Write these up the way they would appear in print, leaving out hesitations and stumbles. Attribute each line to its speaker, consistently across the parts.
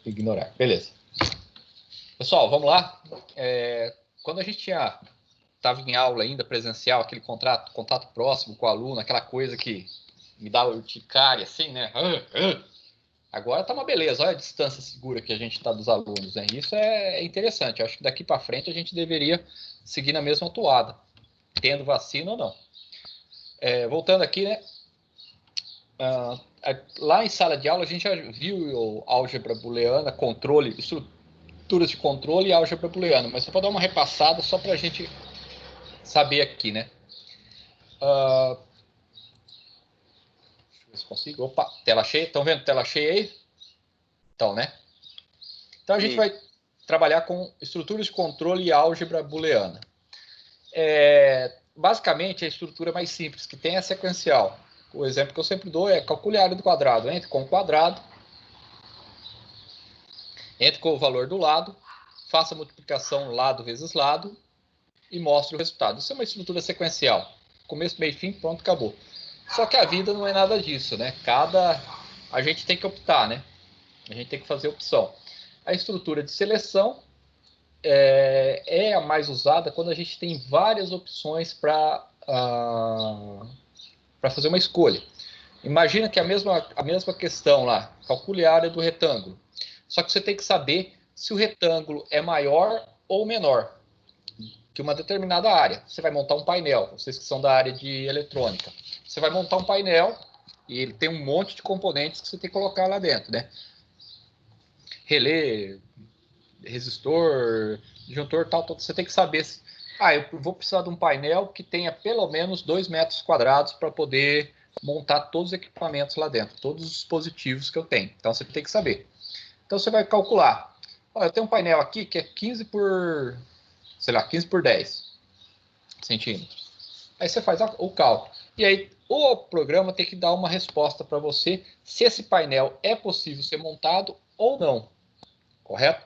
Speaker 1: Ignorar. Beleza. Pessoal, vamos lá. Quando a gente estava em aula ainda, presencial, aquele contato próximo com o aluno, aquela coisa que me dá urticária, assim, né? Agora tá uma beleza. Olha a distância segura que a gente está dos alunos, né? Isso é interessante. Eu acho que daqui para frente a gente deveria seguir na mesma toada, tendo vacina ou não. Voltando aqui, né? Lá em sala de aula a gente já viu álgebra booleana, controle, estruturas de controle e álgebra booleana, mas só para dar uma repassada, só para a gente saber aqui, né? Deixa eu ver se consigo. Opa, tela cheia. Estão vendo tela cheia aí? Então, né? Então a gente vai trabalhar com estruturas de controle e álgebra booleana. Basicamente, a estrutura mais simples que tem é sequencial. O exemplo que eu sempre dou é calcule a área do quadrado. Entre com o quadrado, entre com o valor do lado, faça a multiplicação lado vezes lado e mostre o resultado. Isso é uma estrutura sequencial. Começo, meio, fim, pronto, acabou. Só que a vida não é nada disso, né? A gente tem que optar, né? A gente tem que fazer opção. A estrutura de seleção é a mais usada quando a gente tem várias opções para fazer uma escolha. Imagina que a mesma questão lá, calcule a área do retângulo. Só que você tem que saber se o retângulo é maior ou menor que uma determinada área. Você vai montar um painel, vocês que são da área de eletrônica. Você vai montar um painel e ele tem um monte de componentes que você tem que colocar lá dentro, né? Relé, resistor, disjuntor, tal. Você tem que saber se... eu vou precisar de um painel que tenha pelo menos 2 metros quadrados para poder montar todos os equipamentos lá dentro, todos os dispositivos que eu tenho. Então, você tem que saber. Então, você vai calcular. Eu tenho um painel aqui que é 15 por 10 centímetros. Aí você faz o cálculo. E aí o programa tem que dar uma resposta para você se esse painel é possível ser montado ou não. Correto?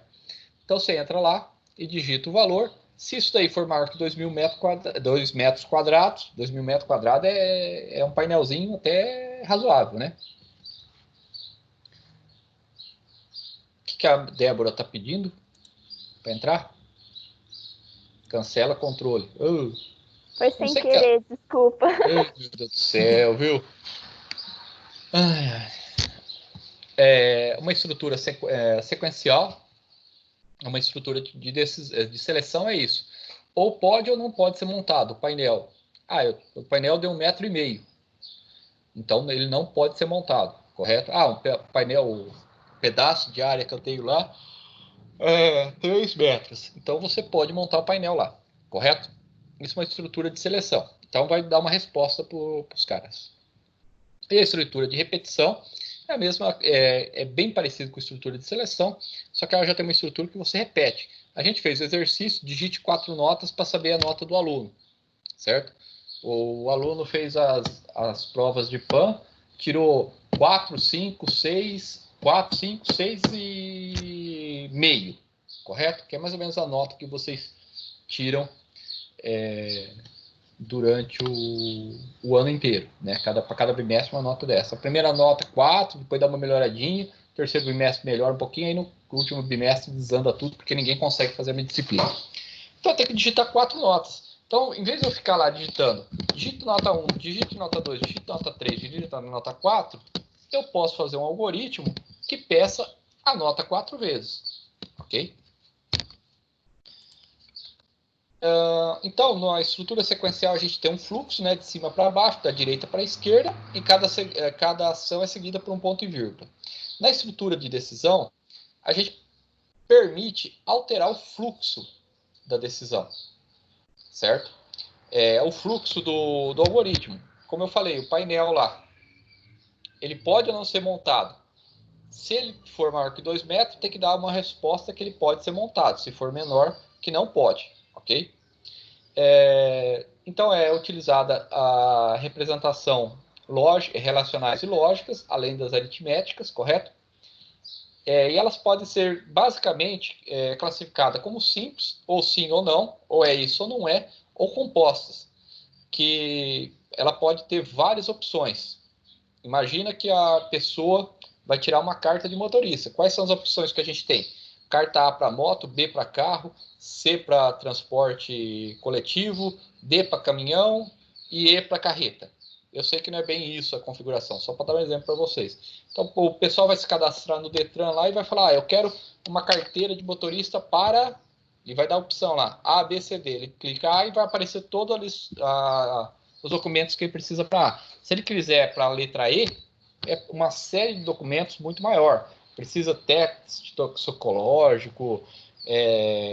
Speaker 1: Então você entra lá e digita o valor. Se isso daí for maior que 2.000 metros quadrados, 2.000 metros quadrados é um painelzinho até razoável, né? O que a Débora está pedindo para entrar? Cancela controle.
Speaker 2: Foi sem querer, desculpa.
Speaker 1: Meu Deus do céu, viu? Uma estrutura sequencial, uma estrutura de seleção é isso. Ou pode ou não pode ser montado o painel. O painel deu 1,5 m. Então, ele não pode ser montado, correto? Um painel, pedaço de área que eu tenho lá, 3 metros. Então, você pode montar o painel lá, correto? Isso é uma estrutura de seleção. Então, vai dar uma resposta para os caras. E a estrutura de repetição é a mesma, é bem parecido com a estrutura de seleção, só que ela já tem uma estrutura que você repete. A gente fez o exercício, digite 4 notas para saber a nota do aluno, certo? O aluno fez as provas de PAN, tirou 4, 5, 6, 4, 5, 6 e meio, correto? Que é mais ou menos a nota que vocês tiram durante o ano inteiro, né? Para cada bimestre uma nota dessa. A primeira nota 4, depois dá uma melhoradinha, terceiro bimestre melhora um pouquinho, aí no último bimestre desanda tudo, porque ninguém consegue fazer a minha disciplina. Então tem que digitar 4 notas. Então, em vez de eu ficar lá digitando, digito nota 1, digito nota 2, digito nota 3, digito nota 4, eu posso fazer um algoritmo que peça a nota 4 vezes, ok? Então, na estrutura sequencial, a gente tem um fluxo, né, de cima para baixo, da direita para a esquerda, e cada ação é seguida por um ponto e vírgula. Na estrutura de decisão, a gente permite alterar o fluxo da decisão, certo? É o fluxo do algoritmo. Como eu falei, o painel lá, ele pode ou não ser montado. Se ele for maior que 2 metros, tem que dar uma resposta que ele pode ser montado. Se for menor, que não pode, ok? Então é utilizada a representação relacionais e lógicas, além das aritméticas, correto? E elas podem ser basicamente classificadas como simples, ou sim ou não, ou é isso ou não é, ou compostas, que ela pode ter várias opções. Imagina que a pessoa vai tirar uma carta de motorista. Quais são as opções que a gente tem? Carta A para moto, B para carro, C para transporte coletivo, D para caminhão e E para carreta. Eu sei que não é bem isso a configuração, só para dar um exemplo para vocês. Então, o pessoal vai se cadastrar no Detran lá e vai falar, eu quero uma carteira de motorista para... E vai dar a opção lá, A, B, C, D. Ele clicar e vai aparecer todos os documentos que ele precisa para A. Se ele quiser para a letra E, é uma série de documentos muito maior. Precisa teste toxicológico,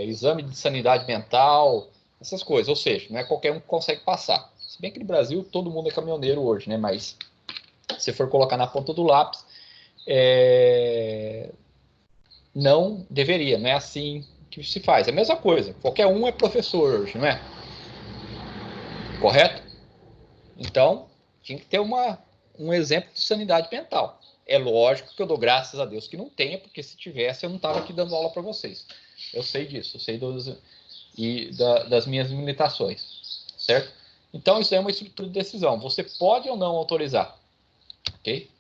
Speaker 1: exame de sanidade mental, essas coisas. Ou seja, não é qualquer um que consegue passar. Se bem que no Brasil todo mundo é caminhoneiro hoje, né? Mas se for colocar na ponta do lápis, não deveria, não é assim que se faz. É a mesma coisa. Qualquer um é professor hoje, não é? Correto? Então, tinha que ter um exemplo de sanidade mental. É lógico que eu dou graças a Deus que não tenha, porque se tivesse eu não estava aqui dando aula para vocês. Eu sei disso, eu sei das minhas limitações, certo? Então, isso é uma estrutura de decisão. Você pode ou não autorizar, ok?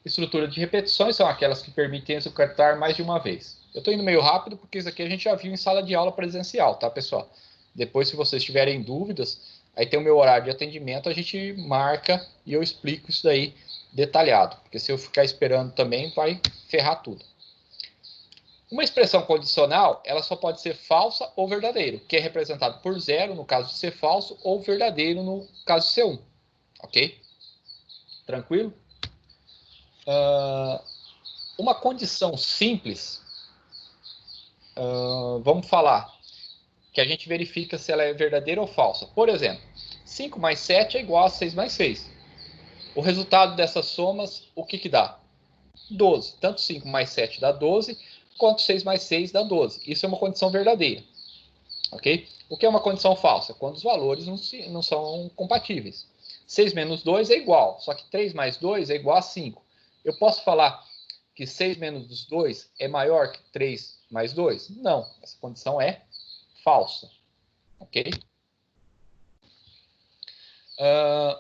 Speaker 1: Estrutura de repetições são aquelas que permitem executar mais de uma vez. Eu estou indo meio rápido porque isso aqui a gente já viu em sala de aula presencial, tá, pessoal? Depois, se vocês tiverem dúvidas, aí tem o meu horário de atendimento, a gente marca e eu explico isso daí detalhado, porque se eu ficar esperando também, vai ferrar tudo. Uma expressão condicional, ela só pode ser falsa ou verdadeiro, que é representado por zero no caso de ser falso, ou verdadeiro no caso de ser 1. Ok? Tranquilo? Uma condição simples, vamos falar, que a gente verifica se ela é verdadeira ou falsa. Por exemplo, 5 mais 7 é igual a 6 mais 6. O resultado dessas somas, o que dá? 12. Tanto 5 mais 7 dá 12, quanto 6 mais 6 dá 12. Isso é uma condição verdadeira. Ok? O que é uma condição falsa? Quando os valores não são compatíveis. 6 menos 2 é igual, só que 3 mais 2 é igual a 5. Eu posso falar que 6 menos 2 é maior que 3 mais 2? Não, essa condição é falsa. Ok?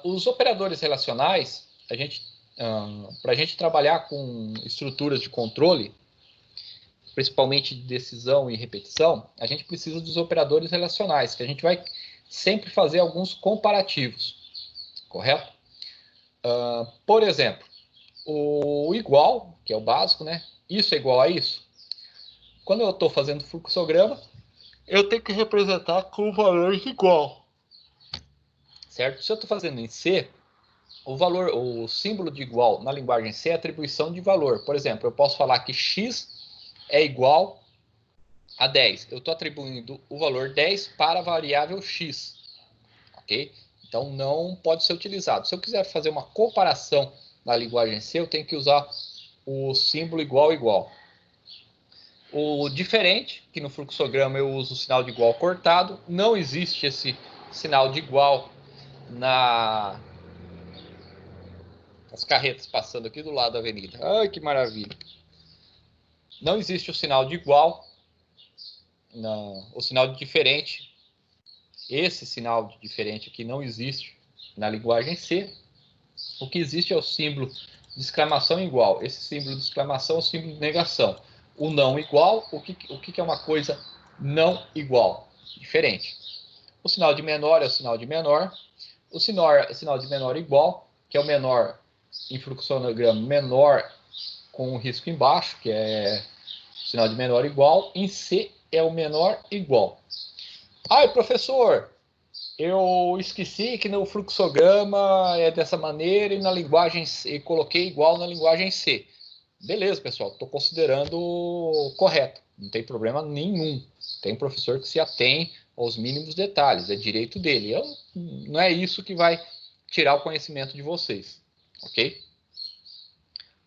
Speaker 1: Os operadores relacionais, para a gente trabalhar com estruturas de controle, principalmente de decisão e repetição, a gente precisa dos operadores relacionais, que a gente vai sempre fazer alguns comparativos, correto? Por exemplo, o igual, que é o básico, né? Isso é igual a isso. Quando eu estou fazendo fluxograma, eu tenho que representar com valores igual, certo? Se eu estou fazendo em C, o símbolo de igual na linguagem C é atribuição de valor. Por exemplo, eu posso falar que x é igual a 10. Eu estou atribuindo o valor 10 para a variável x, ok? Então, não pode ser utilizado. Se eu quiser fazer uma comparação na linguagem C, eu tenho que usar o símbolo igual. O diferente, que no fluxograma eu uso o sinal de igual cortado, não existe esse sinal de igual as carretas passando aqui do lado da avenida. Ai, que maravilha. Não existe o sinal de igual, o sinal de diferente. Esse sinal de diferente aqui não existe na linguagem C. O que existe é o símbolo de exclamação igual. Esse símbolo de exclamação é o símbolo de negação. O não igual, o que é uma coisa não igual? Diferente. O sinal de menor é o sinal de menor. O sinal de menor igual, que é o menor em fluxograma menor com o risco embaixo, que é o sinal de menor igual. Em C é o menor igual. Ai, professor, eu esqueci que no fluxograma é dessa maneira e na linguagem C, coloquei igual na linguagem C. Beleza, pessoal, estou considerando correto, não tem problema nenhum. Tem professor que se atém aos mínimos detalhes, é direito dele. Não é isso que vai tirar o conhecimento de vocês, ok?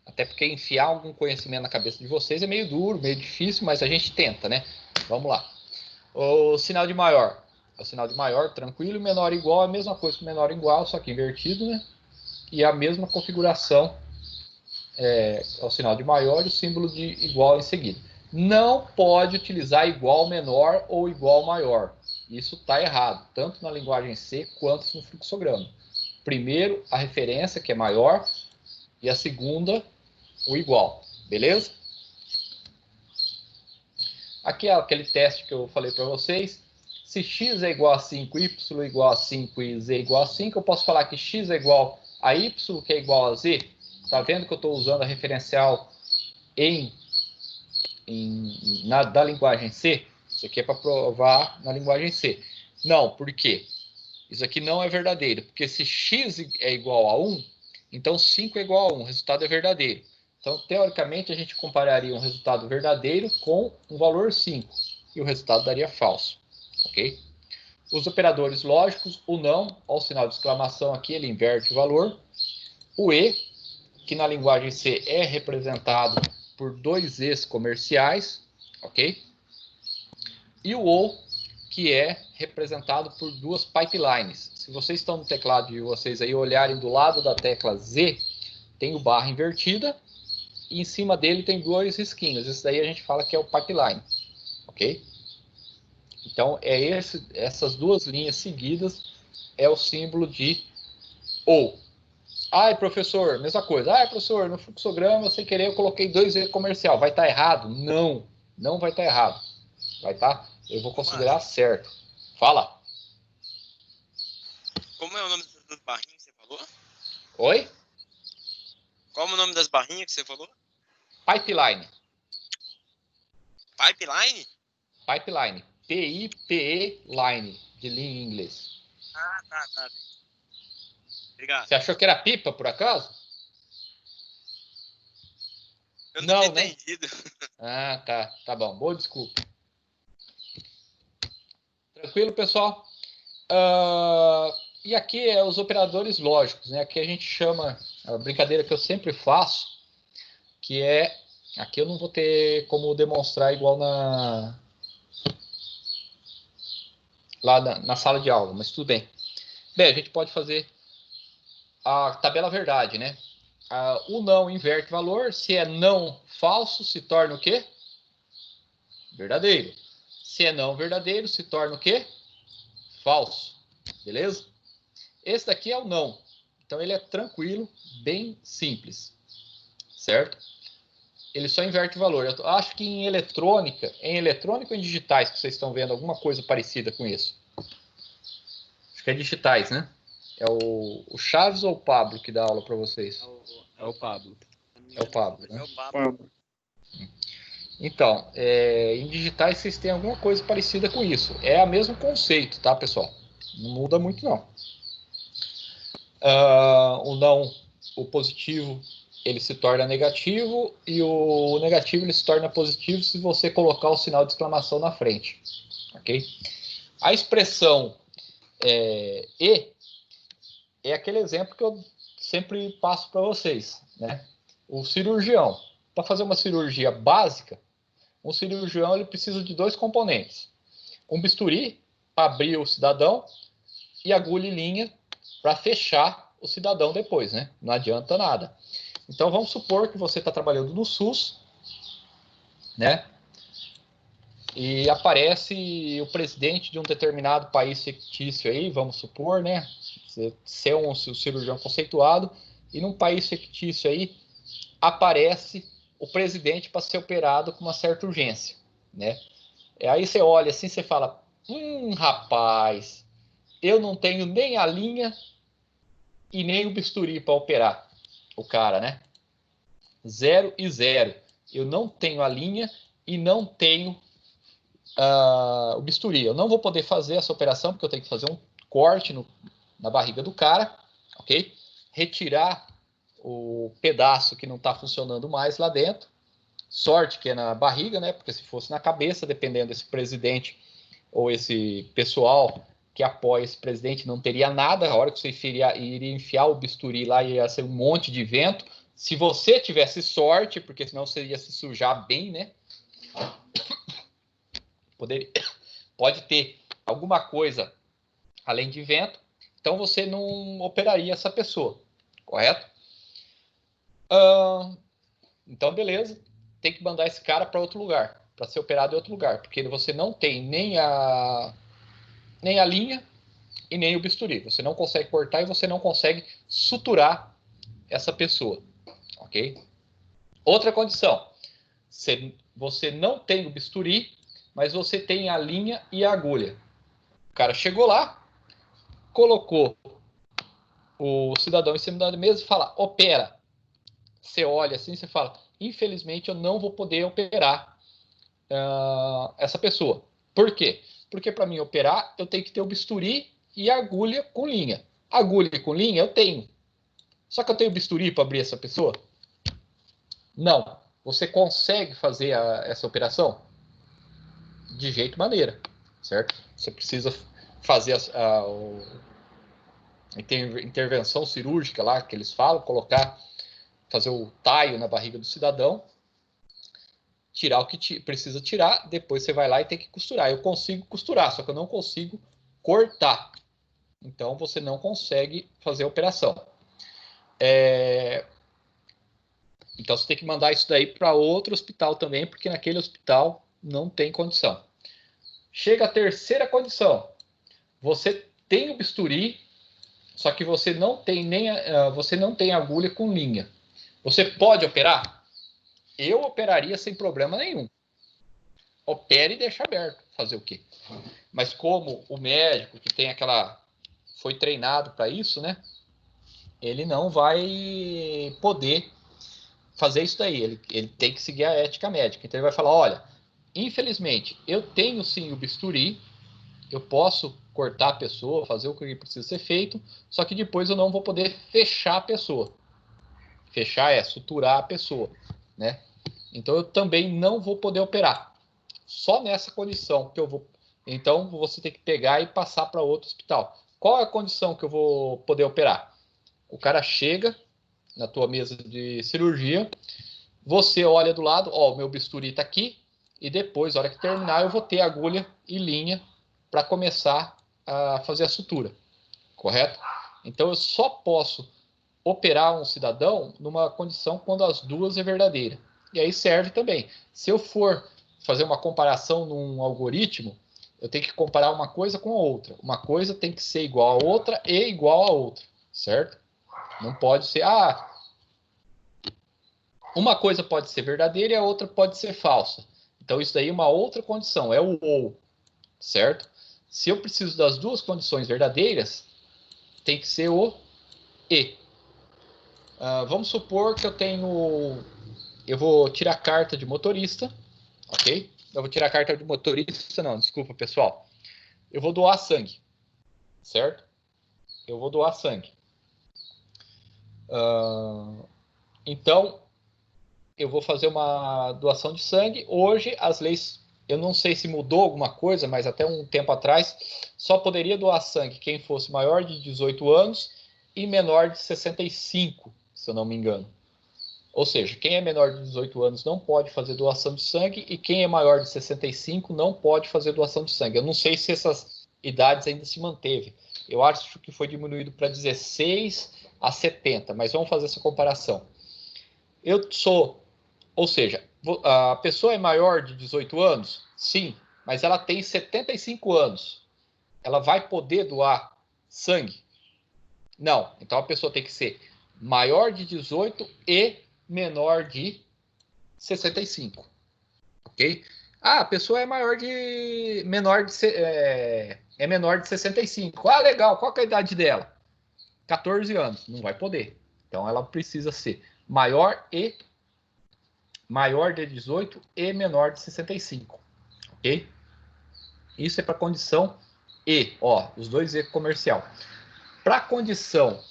Speaker 1: Até porque enfiar algum conhecimento na cabeça de vocês é meio duro, meio difícil, mas a gente tenta, né? Vamos lá. O sinal de maior. É o sinal de maior, tranquilo, menor igual, é a mesma coisa que menor igual, só que invertido, né? E a mesma configuração é o sinal de maior e o símbolo de igual em seguida. Não pode utilizar igual menor ou igual maior. Isso está errado, tanto na linguagem C quanto no fluxograma. Primeiro, a referência, que é maior, e a segunda, o igual, beleza? Aqui é aquele teste que eu falei para vocês. Se x é igual a 5, y é igual a 5 e z é igual a 5, eu posso falar que x é igual a y, que é igual a z. Tá vendo que eu estou usando a referencial da linguagem C? Isso aqui é para provar na linguagem C. Não, por quê? Isso aqui não é verdadeiro, porque se x é igual a 1, então 5 é igual a 1, o resultado é verdadeiro. Então, teoricamente, a gente compararia um resultado verdadeiro com um valor 5, e o resultado daria falso, ok? Os operadores lógicos, o não, ao sinal de exclamação aqui, ele inverte o valor. O e, que na linguagem C é representado por dois e's comerciais, ok? E o ou, que é representado por duas pipelines. Se vocês estão no teclado de vocês aí olharem do lado da tecla Z, tem o barra invertida e em cima dele tem dois risquinhos. Isso daí a gente fala que é o pipeline, ok? Então, essas duas linhas seguidas é o símbolo de ou. Ai, professor, mesma coisa. Ai, professor, no fluxograma, sem querer, eu coloquei 2E comercial. Vai estar errado? Não, não vai estar errado. Vai estar, eu vou considerar certo. Fala.
Speaker 3: Como é o nome das barrinhas que você falou?
Speaker 1: Oi?
Speaker 3: Qual é o nome das barrinhas que você falou?
Speaker 1: Pipeline.
Speaker 3: Pipeline?
Speaker 1: Pipeline. P-I-P-E line, de linha em inglês.
Speaker 3: Ah, tá. Obrigado.
Speaker 1: Você achou que era pipa, por acaso?
Speaker 3: Eu não tinha
Speaker 1: né?
Speaker 3: entendido.
Speaker 1: Ah, tá. Tá bom. Boa desculpa. Tranquilo, pessoal? E aqui é os operadores lógicos, né? Aqui a gente chama, a brincadeira que eu sempre faço, que é, aqui eu não vou ter como demonstrar igual lá na sala de aula, mas tudo bem. Bem, a gente pode fazer a tabela verdade, né? O não inverte valor, se é não falso, se torna o quê? Verdadeiro. Se é não verdadeiro, se torna o quê? Falso. Beleza? Esse daqui é o não. Então ele é tranquilo, bem simples. Certo? Ele só inverte o valor. Eu acho que em eletrônica ou em digitais que vocês estão vendo alguma coisa parecida com isso? Acho que é digitais, né? É o Chaves ou o Pablo que dá aula para vocês?
Speaker 4: É o Pablo.
Speaker 1: É o Pablo, né?
Speaker 3: É o Pablo.
Speaker 1: Então, em digitais vocês têm alguma coisa parecida com isso. É o mesmo conceito, tá, pessoal? Não muda muito, não. O não, o positivo, ele se torna negativo e o negativo ele se torna positivo se você colocar o sinal de exclamação na frente, ok? A expressão e é aquele exemplo que eu sempre passo para vocês, né? O cirurgião, para fazer uma cirurgia básica, um cirurgião ele precisa de dois componentes: um bisturi para abrir o cidadão e agulha e linha para fechar o cidadão depois, né? Não adianta nada. Então vamos supor que você está trabalhando no SUS, né? E aparece o presidente de um determinado país fictício aí, vamos supor, né? Você é um cirurgião conceituado, e num país fictício aí aparece o presidente para ser operado com uma certa urgência, né? E aí você olha assim, você fala, rapaz, eu não tenho nem a linha e nem o bisturi para operar o cara, né? 0 e 0. Eu não tenho a linha e não tenho o bisturi. Eu não vou poder fazer essa operação porque eu tenho que fazer um corte na barriga do cara, ok? Retirar o pedaço que não está funcionando mais lá dentro. Sorte que é na barriga, né? Porque se fosse na cabeça, dependendo desse presidente ou esse pessoal que apoia esse presidente, não teria nada. A hora que você iria enfiar o bisturi lá, ia ser um monte de vento. Se você tivesse sorte, porque senão você ia se sujar bem, né? Pode ter alguma coisa além de vento, então você não operaria essa pessoa, correto? Então, beleza, tem que mandar esse cara para outro lugar, para ser operado em outro lugar, porque você não tem nem a linha e nem o bisturi. Você não consegue cortar e você não consegue suturar essa pessoa, ok? Outra condição, você não tem o bisturi, mas você tem a linha e a agulha. O cara chegou lá, colocou o cidadão em cima da mesa e fala, opera. Você olha assim, você fala, infelizmente eu não vou poder operar essa pessoa. Por quê? Porque para mim operar, eu tenho que ter o bisturi e a agulha com linha. Agulha com linha eu tenho. Só que eu tenho bisturi para abrir essa pessoa? Não. Você consegue fazer essa operação? De jeito maneira, certo? Você precisa fazer a intervenção cirúrgica lá, que eles falam, fazer o taio na barriga do cidadão, tirar o que precisa tirar, depois você vai lá e tem que costurar. Eu consigo costurar, só que eu não consigo cortar. Então, você não consegue fazer a operação. Então, você tem que mandar isso daí para outro hospital também, porque naquele hospital não tem condição. Chega a terceira condição. Você tem o bisturi, só que você não tem agulha com linha. Você pode operar? Eu operaria sem problema nenhum. Opere e deixa aberto. Fazer o quê? Mas como o médico que tem foi treinado para isso, né? Ele não vai poder fazer isso daí. Ele tem que seguir a ética médica. Então ele vai falar, olha, infelizmente, eu tenho sim o bisturi, eu posso cortar a pessoa, fazer o que precisa ser feito, só que depois eu não vou poder fechar a pessoa. Fechar é suturar a pessoa, né? Então eu também não vou poder operar. Só nessa condição que eu vou. Então você tem que pegar e passar para outro hospital. Qual é a condição que eu vou poder operar? O cara chega na tua mesa de cirurgia, você olha do lado, ó, o meu bisturi está aqui, e depois, na hora que terminar, eu vou ter agulha e linha para começar a fazer a sutura, correto? Então eu só posso operar um cidadão numa condição quando as duas é verdadeira. E aí serve também. Se eu for fazer uma comparação num algoritmo, eu tenho que comparar uma coisa com a outra. Uma coisa tem que ser igual a outra e igual a outra, certo? Não pode ser, uma coisa pode ser verdadeira e a outra pode ser falsa. Então isso daí é uma outra condição, é o ou, certo? Se eu preciso das duas condições verdadeiras, tem que ser o e. Vamos supor que eu vou tirar carta de motorista, ok? Eu vou tirar carta de motorista, não, desculpa, pessoal. Eu vou doar sangue, certo? Eu vou doar sangue. Então, eu vou fazer uma doação de sangue. Hoje, as leis, eu não sei se mudou alguma coisa, mas até um tempo atrás, só poderia doar sangue quem fosse maior de 18 anos e menor de 65, se eu não me engano. Ou seja, quem é menor de 18 anos não pode fazer doação de sangue e quem é maior de 65 não pode fazer doação de sangue. Eu não sei se essas idades ainda se manteve. Eu acho que foi diminuído para 16 a 70, mas vamos fazer essa comparação. Ou seja, a pessoa é maior de 18 anos? Sim, mas ela tem 75 anos. Ela vai poder doar sangue? Não. Então a pessoa tem que ser maior de 18 e menor de 65. Ok? A pessoa é menor de 65. Legal. Qual que é a idade dela? 14 anos. Não vai poder. Então ela precisa ser maior de 18 e menor de 65. Ok? Isso é para condição E. Ó, os dois E comercial. Para condição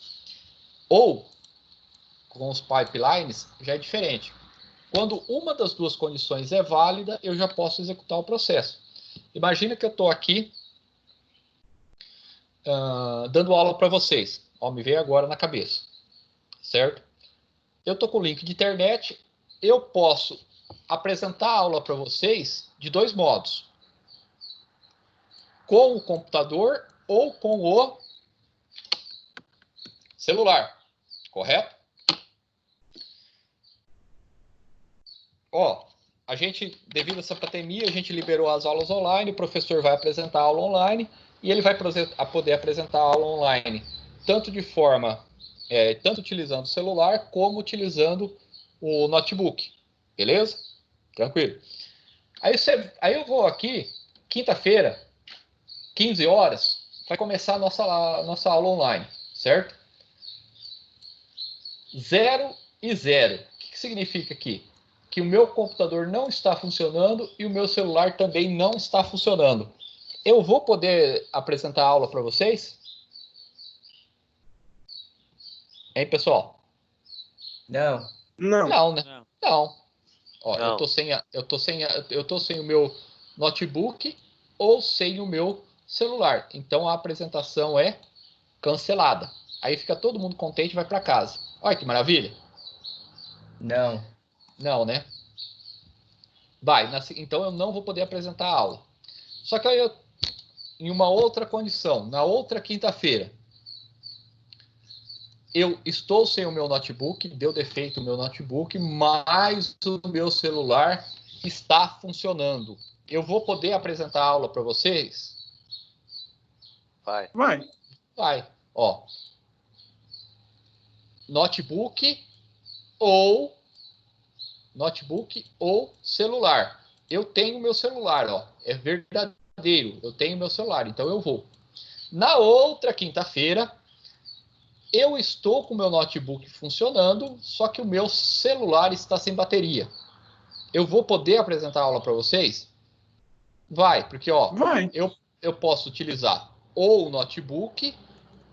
Speaker 1: ou com os pipelines já é diferente. Quando uma das duas condições é válida, eu já posso executar o processo. Imagina que eu estou aqui dando aula para vocês. Ó, me veio agora na cabeça. Certo? Eu estou com o link de internet. Eu posso apresentar a aula para vocês de dois modos. Com o computador ou com o celular. Correto? Ó, a gente, devido a essa pandemia, a gente liberou as aulas online, o professor vai apresentar a aula online e ele vai poder apresentar a aula online tanto de forma, tanto utilizando o celular como utilizando o notebook. Beleza? Tranquilo. Aí eu vou aqui, quinta-feira, 15 horas, vai começar a nossa aula online, certo? 0 e 0. O que significa aqui? Que o meu computador não está funcionando e o meu celular também não está funcionando. Eu vou poder apresentar a aula para vocês? Hein, pessoal?
Speaker 4: Não.
Speaker 1: Não, né? Não. Ó,
Speaker 4: Não.
Speaker 1: eu tô sem o meu notebook ou sem o meu celular. Então a apresentação é cancelada. Aí fica todo mundo contente e vai para casa. Olha que maravilha.
Speaker 4: Não.
Speaker 1: Não, né? Então eu não vou poder apresentar a aula. Só que em uma outra condição, na outra quinta-feira, eu estou sem o meu notebook, deu defeito o meu notebook, mas o meu celular está funcionando. Eu vou poder apresentar a aula para vocês?
Speaker 4: Vai.
Speaker 1: Vai. Ó. Notebook ou celular. Eu tenho meu celular, ó. É verdadeiro. Eu tenho meu celular, então eu vou. Na outra quinta-feira, eu estou com o meu notebook funcionando, só que o meu celular está sem bateria. Eu vou poder apresentar a aula para vocês? Vai, porque ó, eu posso utilizar ou o notebook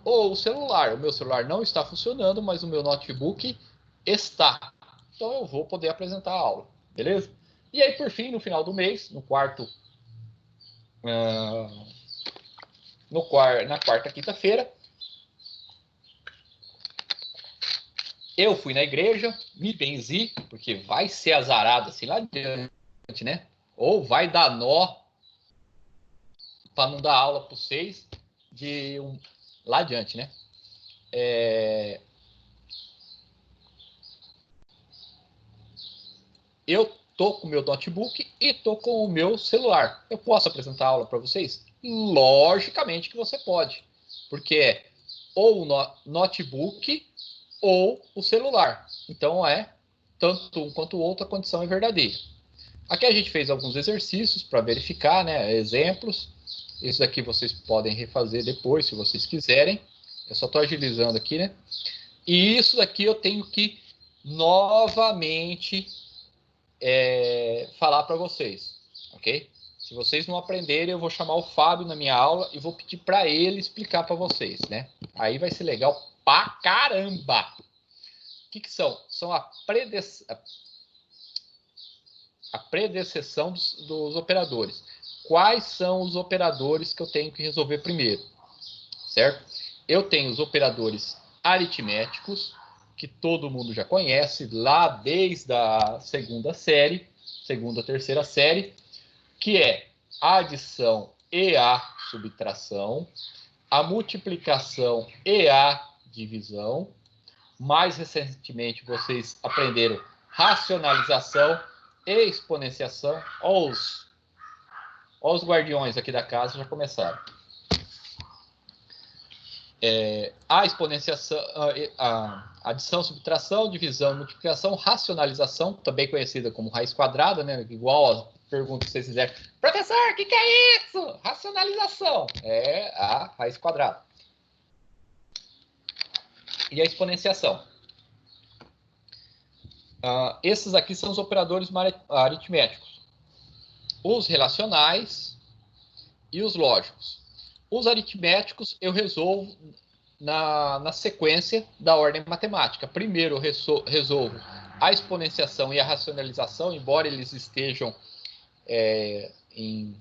Speaker 1: ou o celular. O meu celular não está funcionando, mas o meu notebook está. Então eu vou poder apresentar a aula, beleza? E aí, por fim, no final do mês, na quarta quinta-feira, eu fui na igreja, me benzi, porque vai ser azarado assim lá adiante, né? Ou vai dar nó para não dar aula para vocês lá adiante, né? Eu tô com o meu notebook e tô com o meu celular. Eu posso apresentar a aula para vocês? Logicamente que você pode, porque é ou o notebook ou o celular. Então tanto um quanto o outro, a condição é verdadeira. Aqui a gente fez alguns exercícios para verificar, né, exemplos. Isso daqui vocês podem refazer depois, se vocês quiserem. Eu só estou agilizando aqui, né? E isso daqui eu tenho que novamente falar para vocês, ok? Se vocês não aprenderem, eu vou chamar o Fábio na minha aula e vou pedir para ele explicar para vocês, né? Aí vai ser legal pra caramba! O que são? São a predecessão dos operadores. Quais são os operadores que eu tenho que resolver primeiro? Certo? Eu tenho os operadores aritméticos, que todo mundo já conhece, lá desde a segunda, terceira série, que é a adição e a subtração, a multiplicação e a divisão. Mais recentemente, vocês aprenderam racionalização e exponenciação. Olha os guardiões aqui da casa já começaram. A exponenciação, a adição, subtração, divisão, multiplicação, racionalização, também conhecida como raiz quadrada, né? Igual a pergunta que vocês fizeram. Professor, o que é isso? Racionalização. É a raiz quadrada. E a exponenciação. Esses aqui são os operadores aritméticos. Os relacionais e os lógicos. Os aritméticos eu resolvo na sequência da ordem matemática. Primeiro eu resolvo a exponenciação e a racionalização, embora eles estejam em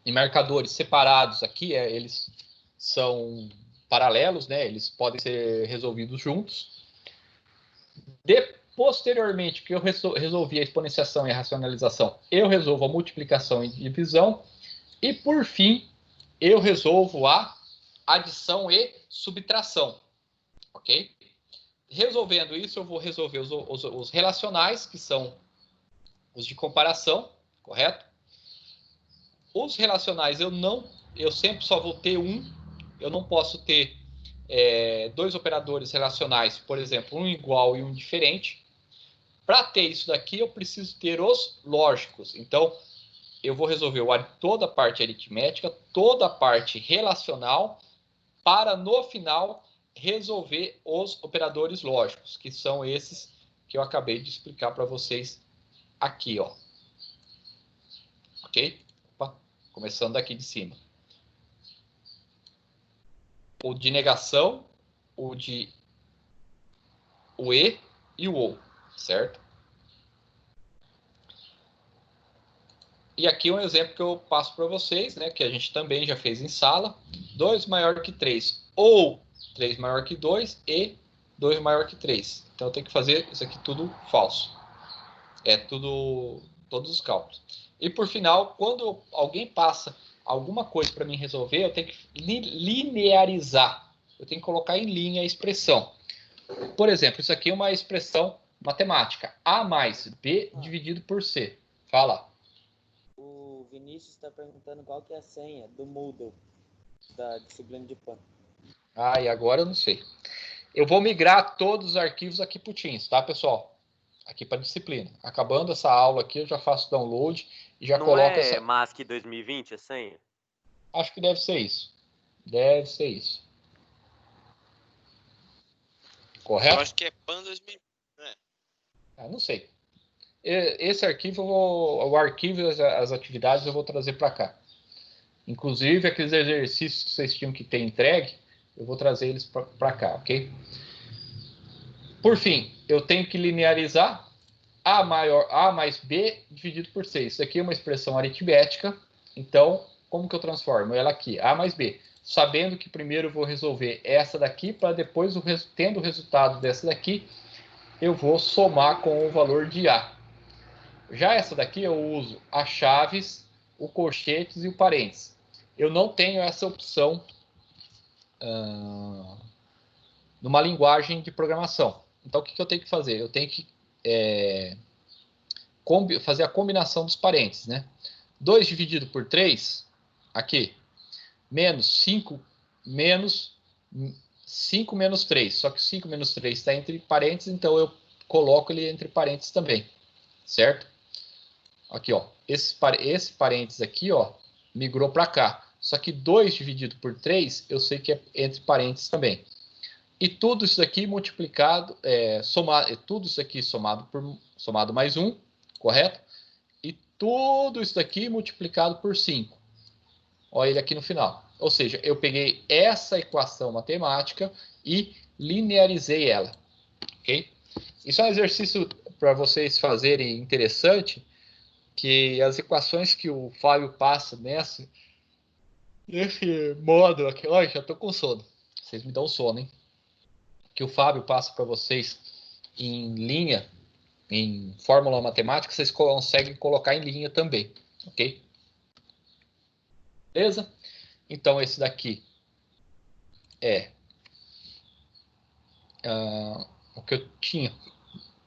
Speaker 1: marcadores separados aqui, eles são paralelos, né? Eles podem ser resolvidos juntos. Posteriormente, que eu resolvi a exponenciação e a racionalização, eu resolvo a multiplicação e divisão. E, por fim, eu resolvo a adição e subtração. Ok? Resolvendo isso, eu vou resolver os relacionais, que são os de comparação, correto? Os relacionais, eu sempre só vou ter um. Eu não posso ter dois operadores relacionais, por exemplo, um igual e um diferente. Para ter isso daqui, eu preciso ter os lógicos. Então, eu vou resolver toda a parte aritmética, toda a parte relacional, para, no final, resolver os operadores lógicos, que são esses que eu acabei de explicar para vocês aqui, ó. Ok? Opa, começando daqui de cima. O de negação, o e e o ou, certo? E aqui um exemplo que eu passo para vocês, né, que a gente também já fez em sala. 2 maior que 3, ou 3 maior que 2 e 2 maior que 3. Então eu tenho que fazer isso aqui tudo falso. É tudo, todos os cálculos. E por final, quando alguém passa alguma coisa para mim resolver, eu tenho que linearizar. Eu tenho que colocar em linha a expressão. Por exemplo, isso aqui é uma expressão matemática. A mais B dividido por C. Fala.
Speaker 5: O Vinícius está perguntando qual que é a senha do Moodle da disciplina de Pan.
Speaker 1: Ah, e agora eu não sei. Eu vou migrar todos os arquivos aqui para o Teams, tá, pessoal? Aqui para disciplina. Acabando essa aula aqui, eu já faço download e já coloco essa...
Speaker 6: Não é Mask 2020 a senha?
Speaker 1: Acho que deve ser isso. Deve ser isso. Correto?
Speaker 3: Eu acho que é PAN 2020, né?
Speaker 1: Ah, não sei. Esse arquivo, o arquivo e as atividades eu vou trazer para cá. Inclusive, aqueles exercícios que vocês tinham que ter entregue, eu vou trazer eles para cá, ok? Por fim, eu tenho que linearizar A mais B dividido por 6. Isso aqui é uma expressão aritmética. Então, como que eu transformo ela aqui? A mais B. Sabendo que primeiro eu vou resolver essa daqui, para depois, tendo o resultado dessa daqui, eu vou somar com o valor de A. Já essa daqui eu uso as chaves, o colchetes e o parênteses. Eu não tenho essa opção numa linguagem de programação. Então, o que eu tenho que fazer? Eu tenho que fazer a combinação dos parênteses, né? 2 dividido por 3, aqui, menos 5 menos 3. Só que 5 menos 3 está entre parênteses, então eu coloco ele entre parênteses também, certo? Aqui, ó, esse parênteses aqui, ó, migrou para cá. Só que 2 dividido por 3, eu sei que é entre parênteses também. E tudo isso aqui multiplicado, tudo isso aqui somado mais 1, correto? E tudo isso aqui multiplicado por 5. Olha ele aqui no final. Ou seja, eu peguei essa equação matemática e linearizei ela. Ok? Isso é um exercício para vocês fazerem interessante, que as equações que o Fábio passa nesse módulo aqui... Olha, já estou com sono. Vocês me dão sono, hein? Que o Fábio passa para vocês em linha, em fórmula matemática, vocês conseguem colocar em linha também, ok? Beleza? Então, esse daqui é o que eu tinha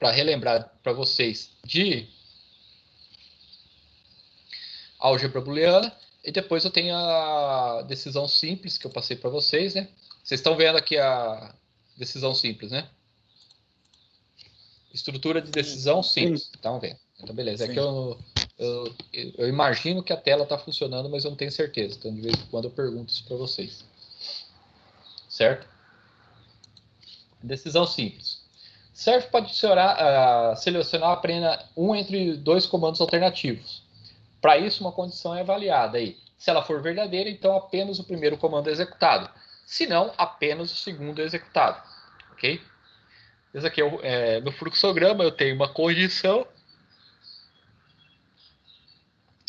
Speaker 1: para relembrar para vocês de álgebra booleana, e depois eu tenho a decisão simples que eu passei para vocês, né? Vocês estão vendo aqui a decisão simples, né? Estrutura de decisão simples. Estão vendo? Então, beleza. Sim. É que eu imagino que a tela está funcionando, mas eu não tenho certeza. Então, de vez em quando eu pergunto isso para vocês. Certo? Decisão simples. Serve para selecionar apenas um entre dois comandos alternativos. Para isso, uma condição é avaliada aí. Se ela for verdadeira, então apenas o primeiro comando é executado. Se não, apenas o segundo é executado. Ok? Esse aqui no fluxograma eu tenho uma condição.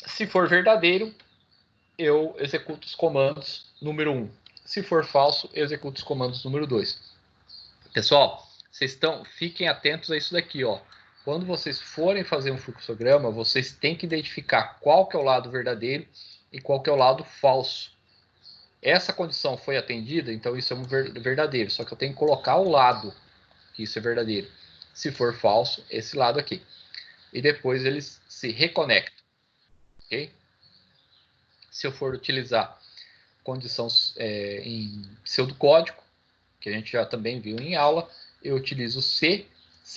Speaker 1: Se for verdadeiro, eu executo os comandos número 1. Se for falso, eu executo os comandos número 2. Pessoal, fiquem atentos a isso daqui, ó. Quando vocês forem fazer um fluxograma, vocês têm que identificar qual que é o lado verdadeiro e qual que é o lado falso. Essa condição foi atendida, então isso é um verdadeiro. Só que eu tenho que colocar o lado que isso é verdadeiro. Se for falso, esse lado aqui. E depois eles se reconectam. Ok? Se eu for utilizar condição em pseudocódigo, que a gente já também viu em aula, eu utilizo se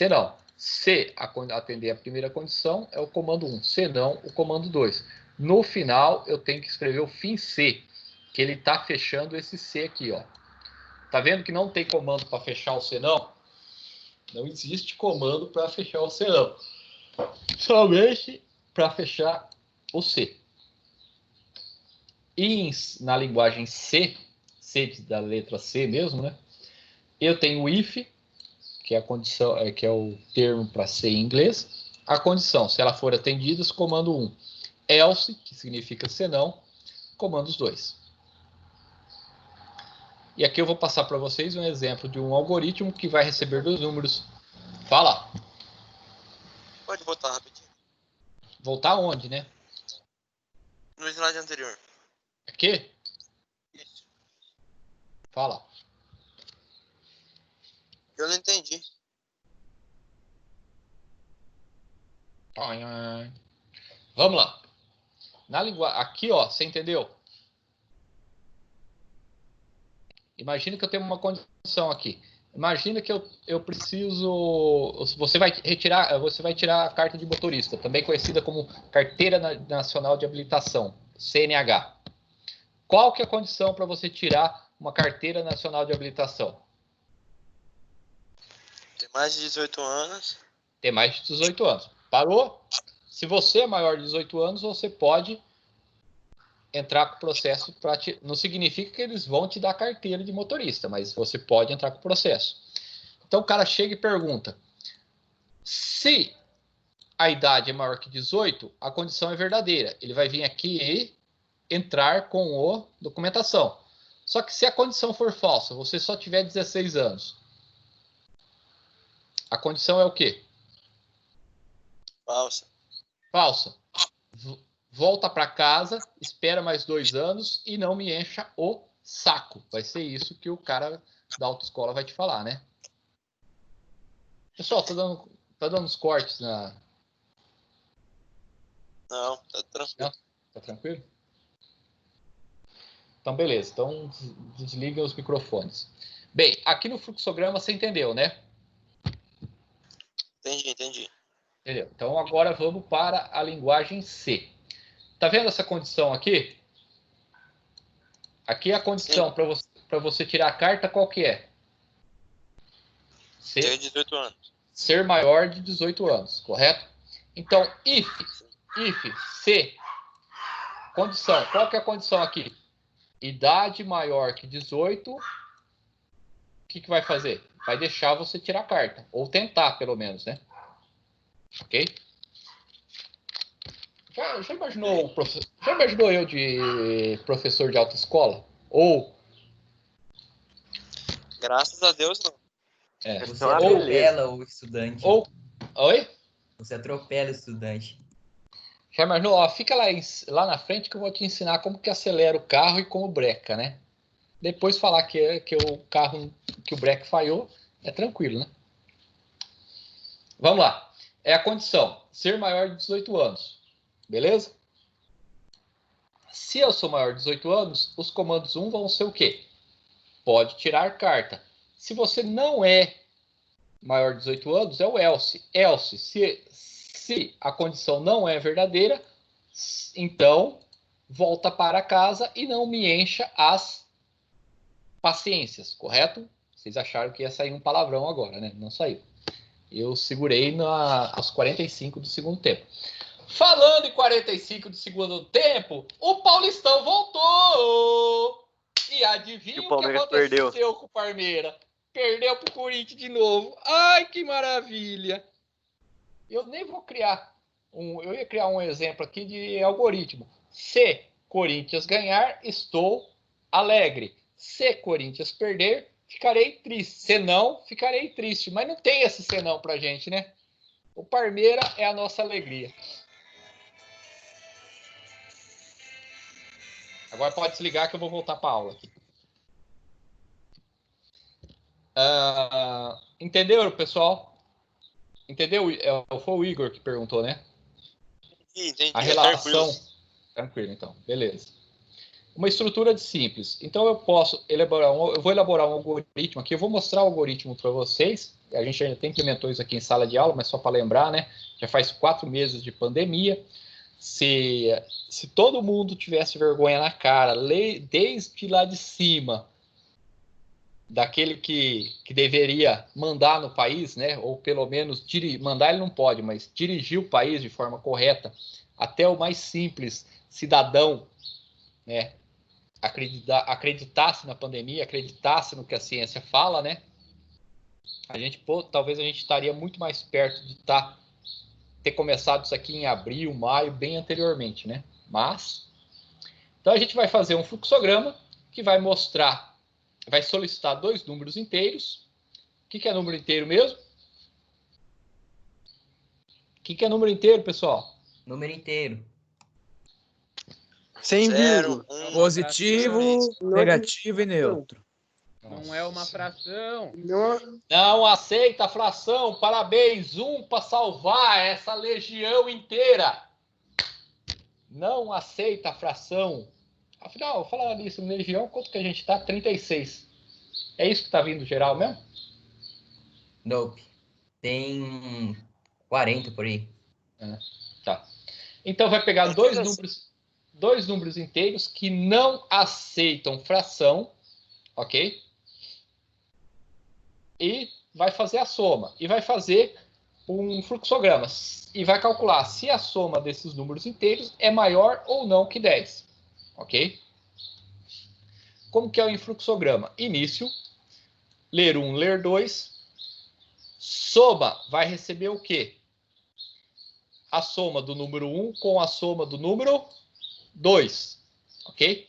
Speaker 1: não. Se atender a primeira condição, é o comando 1. Se não, o comando 2. No final, eu tenho que escrever o fim C, que ele está fechando esse C aqui, ó. Tá vendo que não tem comando para fechar o C, não? Não existe comando para fechar o C, não. Somente para fechar o C. E na linguagem C da letra C mesmo, né? Eu tenho o if, que é a condição, que é o termo para C em inglês. A condição, se ela for atendida, comando 1. Else, que significa senão, comandos 2. E aqui eu vou passar para vocês um exemplo de um algoritmo que vai receber 2 números. Fala.
Speaker 3: Pode voltar rapidinho.
Speaker 1: Voltar aonde, né?
Speaker 3: No slide anterior.
Speaker 1: Aqui?
Speaker 3: Isso.
Speaker 1: Fala.
Speaker 3: Eu não entendi.
Speaker 1: Vamos lá. Na linguagem, aqui, ó, você entendeu? Imagina que eu tenho uma condição aqui. Imagina que eu preciso. Você vai tirar a carta de motorista, também conhecida como Carteira Nacional de Habilitação, CNH. Qual que é a condição para você tirar uma Carteira Nacional de Habilitação?
Speaker 3: Tem mais de 18 anos.
Speaker 1: Tem mais de 18 anos. Parou? Se você é maior de 18 anos, você pode entrar com o processo. Não significa que eles vão te dar carteira de motorista, mas você pode entrar com o processo. Então o cara chega e pergunta: se a idade é maior que 18, a condição é verdadeira. Ele vai vir aqui e entrar com a documentação. Só que se a condição for falsa, você só tiver 16 anos, a condição é o quê?
Speaker 3: Falsa.
Speaker 1: Falsa. Volta para casa, espera mais 2 anos e não me encha o saco. Vai ser isso que o cara da autoescola vai te falar, né? Pessoal, tá dando uns cortes na...
Speaker 3: Não, tá tranquilo.
Speaker 1: Não? Tá tranquilo? Então, beleza. Então, desliga os microfones. Bem, aqui no fluxograma você entendeu, né?
Speaker 3: Entendi.
Speaker 1: Entendeu? Então, agora vamos para a linguagem C. Tá vendo essa condição aqui? Aqui é a condição para você tirar a carta, qual que é?
Speaker 3: Ter 18 anos.
Speaker 1: Ser maior de 18 anos, correto? Então, if C, condição, qual que é a condição aqui? Idade maior que 18, o que vai fazer? Vai deixar você tirar a carta, ou tentar, pelo menos, né? Ok? Já imaginou eu de professor de autoescola? Ou...
Speaker 3: Graças a Deus, não.
Speaker 4: Você atropela o estudante.
Speaker 1: Oi?
Speaker 4: Você atropela o estudante.
Speaker 1: Já imaginou? Ó, fica lá na frente que eu vou te ensinar como que acelera o carro e como breca, né? Depois falar que o breque falhou, é tranquilo, né? Vamos lá. É a condição, ser maior de 18 anos. Beleza? Se eu sou maior de 18 anos, os comandos 1 vão ser o quê? Pode tirar carta. Se você não é maior de 18 anos, é o else. Else, se a condição não é verdadeira, então volta para casa e não me encha as paciências, correto? Vocês acharam que ia sair um palavrão agora, né? Não saiu. Eu segurei aos 45 do segundo tempo. Falando em 45 do segundo tempo, o Paulistão voltou! E adivinha o que aconteceu com o Palmeiras? Perdeu pro Corinthians de novo. Ai, que maravilha! Eu nem vou criar eu ia criar um exemplo aqui de algoritmo. Se Corinthians ganhar, estou alegre. Se Corinthians perder, ficarei triste. Se não, ficarei triste. Mas não tem esse senão pra gente, né? O Palmeiras é a nossa alegria. Agora pode desligar que eu vou voltar para a aula. Entenderam, pessoal? Entendeu? Foi o Igor que perguntou, né?
Speaker 3: Entendi.
Speaker 1: A relação... Tranquilo, então. Beleza. Uma estrutura de simples. Então, eu vou elaborar um algoritmo aqui. Eu vou mostrar o algoritmo para vocês. A gente ainda implementou isso aqui em sala de aula, mas só para lembrar, né? Já faz 4 meses de pandemia. Se todo mundo tivesse vergonha na cara, desde lá de cima, daquele que deveria mandar no país, né? Ou pelo menos mandar ele não pode, mas dirigir o país de forma correta, até o mais simples cidadão, né? Acreditasse na pandemia, acreditasse no que a ciência fala, né? Talvez a gente estaria muito mais perto de ter começado isso aqui em abril, maio, bem anteriormente, né? Então a gente vai fazer um fluxograma que vai solicitar 2 números inteiros. O que é número inteiro mesmo? O que é número inteiro, pessoal?
Speaker 4: Número inteiro.
Speaker 7: Sem vírgula.
Speaker 8: Positivo, negativo e neutro.
Speaker 9: Não é uma fração.
Speaker 1: Não aceita a fração. Parabéns, para salvar essa legião inteira. Não aceita a fração. Afinal, falar nisso, legião, quanto que a gente tá? 36. É isso que tá vindo geral mesmo?
Speaker 4: Nope. Tem 40 por aí.
Speaker 1: Tá. Então vai pegar 2 números inteiros que não aceitam fração, ok? E vai fazer a soma. E vai fazer um fluxograma. E vai calcular se a soma desses números inteiros é maior ou não que 10. Ok? Como que é o influxograma? Início, ler 1, ler 2. Soma vai receber o quê? A soma do número 1 com a soma do número 2. Ok?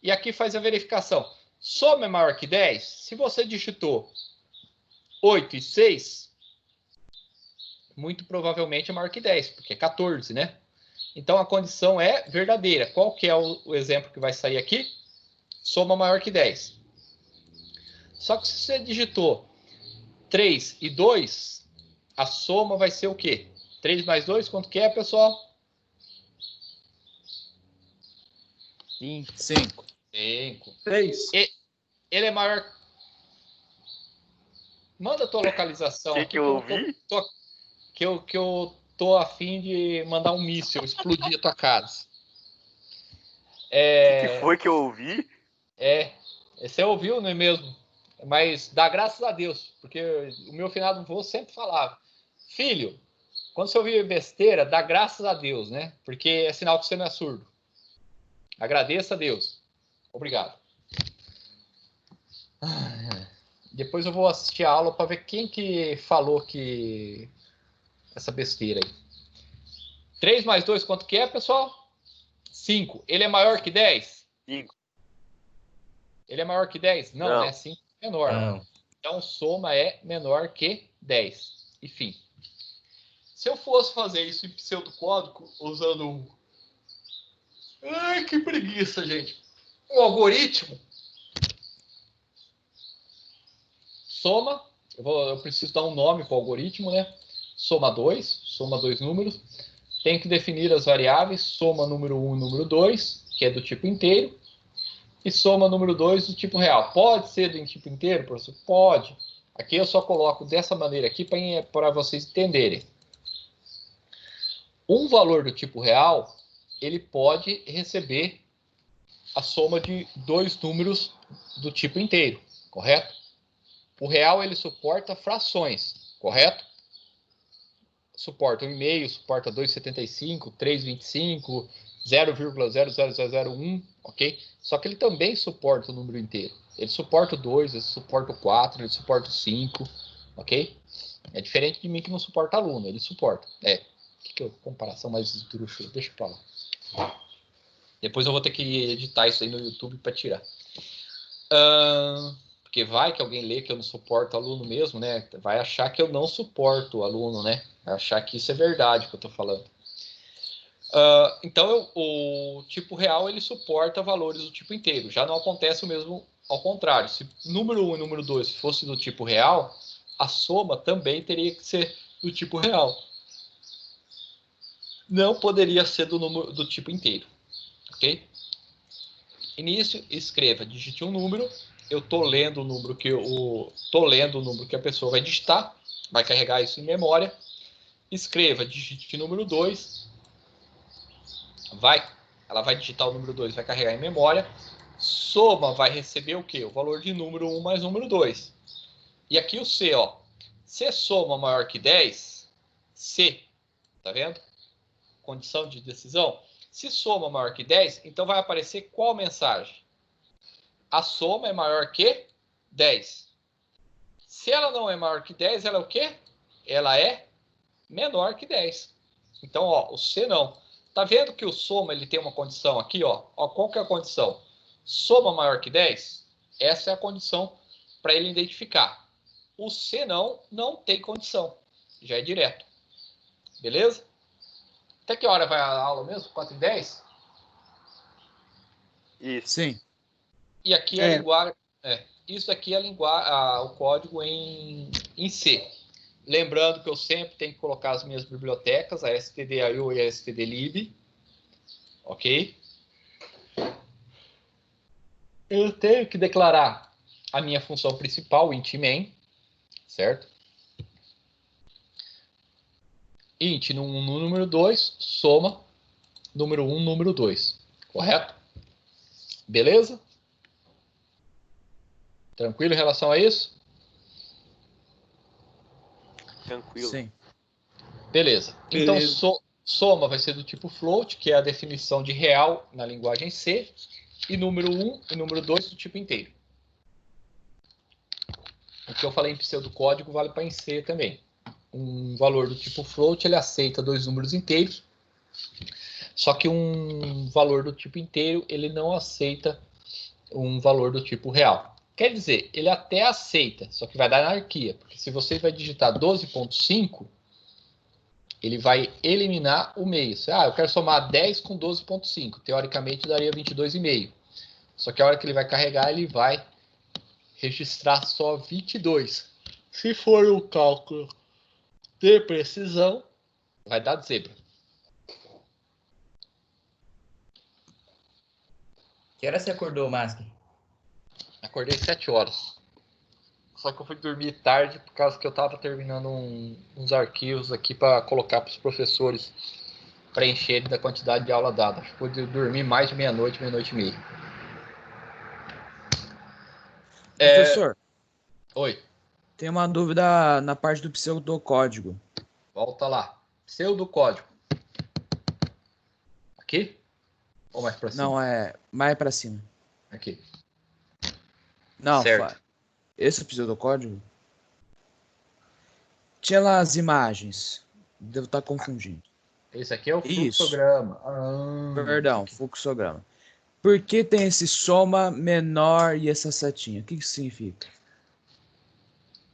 Speaker 1: E aqui faz a verificação. Soma é maior que 10? Se você digitou 8 e 6, muito provavelmente é maior que 10, porque é 14, né? Então, a condição é verdadeira. Qual que é o exemplo que vai sair aqui? Soma maior que 10. Só que se você digitou 3 e 2, a soma vai ser o quê? 3 mais 2, quanto que é, pessoal?
Speaker 8: 5.
Speaker 1: 5.
Speaker 7: 6.
Speaker 1: Ele é maior... Manda a tua localização.
Speaker 6: Que eu ouvi?
Speaker 1: Que eu tô a fim de mandar um míssil, explodir a tua casa.
Speaker 6: Que foi que eu ouvi?
Speaker 1: Você ouviu, não é mesmo? Mas dá graças a Deus, porque o meu finado avô sempre falava: filho, quando você ouvir besteira, dá graças a Deus, né? Porque é sinal que você não é surdo. Agradeça a Deus. Obrigado. Depois eu vou assistir a aula para ver quem que falou que essa besteira aí. 3 mais 2, quanto que é, pessoal? 5. Ele é maior que 10?
Speaker 6: 5.
Speaker 1: Ele é maior que 10? Não, né? 5 é menor.
Speaker 4: Não.
Speaker 1: Então, soma é menor que 10. Enfim. Se eu fosse fazer isso em pseudocódigo, usando... Ai, que preguiça, gente. Um algoritmo. Soma. Eu preciso dar um nome para o algoritmo, né? Soma 2 números. Tem que definir as variáveis. Soma número 1 e número 2, que é do tipo inteiro. E soma número 2 do tipo real. Pode ser do tipo inteiro, professor? Pode. Aqui eu só coloco dessa maneira aqui para vocês entenderem. Um valor do tipo real, ele pode receber a soma de 2 números do tipo inteiro, correto? O real, ele suporta frações, correto? Suporta 1,5, suporta 2,75, 3,25, 0,00001, ok? Só que ele também suporta o número inteiro. Ele suporta o 2, ele suporta o 4, ele suporta o 5, ok? É diferente de mim que não suporta aluno, ele suporta. Que é a comparação mais esdrúxula? Deixa pra lá. Depois eu vou ter que editar isso aí no YouTube para tirar. Porque vai que alguém lê que eu não suporto aluno mesmo, né? Vai achar que eu não suporto aluno, né? Vai achar que isso é verdade que eu tô falando. Então, o tipo real, ele suporta valores do tipo inteiro. Já não acontece o mesmo ao contrário. Se número 1 e número 2 fosse do tipo real, a soma também teria que ser do tipo real. Não poderia ser do tipo inteiro. Ok? Início, escreva, digite um número. Eu estou lendo o número que a pessoa vai digitar, vai carregar isso em memória. Escreva, digite número 2. Ela vai digitar o número 2, vai carregar em memória. Soma vai receber o quê? O valor de número 1 mais número 2. E aqui o C, ó. Se soma maior que 10, C, tá vendo? Condição de decisão. Se soma maior que 10, então vai aparecer qual mensagem? A soma é maior que 10. Se ela não é maior que 10, ela é o quê? Ela é menor que 10. Então, ó, o C não. Tá vendo que o soma ele tem uma condição aqui, ó? Ó, qual que é a condição? Soma maior que 10? Essa é a condição para ele identificar. O C não tem condição. Já é direto. Beleza? Até que hora vai a aula mesmo? 4h10?
Speaker 6: Isso.
Speaker 8: Sim.
Speaker 1: E aqui a linguagem. Isso aqui é o código em C. Lembrando que eu sempre tenho que colocar as minhas bibliotecas, a stdio e a stdlib. Ok? Eu tenho que declarar a minha função principal, o int main, certo? Int no número 2, soma número 1, número 2. Correto? Beleza? Tranquilo em relação a isso?
Speaker 6: Tranquilo.
Speaker 8: Sim.
Speaker 1: Beleza. Então, soma vai ser do tipo float, que é a definição de real na linguagem C, e número 1 e número 2 do tipo inteiro. O que eu falei em pseudocódigo vale para em C também. Um valor do tipo float, ele aceita 2 números inteiros, só que um valor do tipo inteiro, ele não aceita um valor do tipo real. Quer dizer, ele até aceita, só que vai dar anarquia, porque se você vai digitar 12.5, ele vai eliminar o meio. Eu quero somar 10 com 12.5, teoricamente daria 22,5. Só que a hora que ele vai carregar, ele vai registrar só 22. Se for um cálculo de precisão, vai dar zebra.
Speaker 4: Que hora você acordou, Mask?
Speaker 1: Acordei 7 horas. Só que eu fui dormir tarde por causa que eu estava terminando uns arquivos aqui para colocar para os professores preencherem da quantidade de aula dada. Acho que pude dormir mais de meia-noite, meia-noite e meia.
Speaker 8: Professor,
Speaker 1: Oi,
Speaker 8: tem uma dúvida na parte do pseudocódigo.
Speaker 1: volta lá. Pseudocódigo. Aqui? Ou mais para cima?
Speaker 8: Não, é mais para cima.
Speaker 1: Aqui.
Speaker 8: Não,
Speaker 1: Certo.
Speaker 8: Esse pseudocódigo tinha lá as imagens. Devo estar confundindo.
Speaker 1: Esse aqui é o
Speaker 8: Isso.
Speaker 1: fluxograma.
Speaker 8: Perdão, fluxograma. Por que tem esse soma menor e essa setinha? O que isso significa?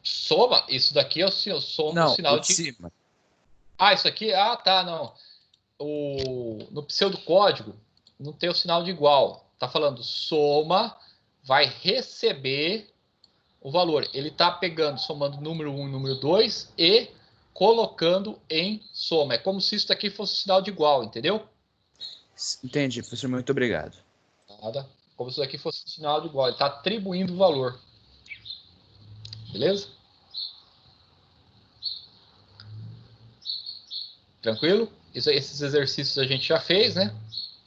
Speaker 1: Soma? Isso daqui é o soma,
Speaker 8: Não,
Speaker 1: o sinal
Speaker 8: o de cima.
Speaker 1: Ah, isso aqui? Ah, tá, não. No pseudocódigo não tem o sinal de igual. Tá falando soma vai receber o valor. Ele está pegando, somando número 1 e número 2 e colocando em soma. É como se isso daqui fosse sinal de igual, entendeu?
Speaker 8: Entendi, professor. Muito obrigado.
Speaker 1: Nada. Como se isso daqui fosse sinal de igual. Ele está atribuindo o valor. Beleza? Tranquilo? Esses exercícios a gente já fez, né?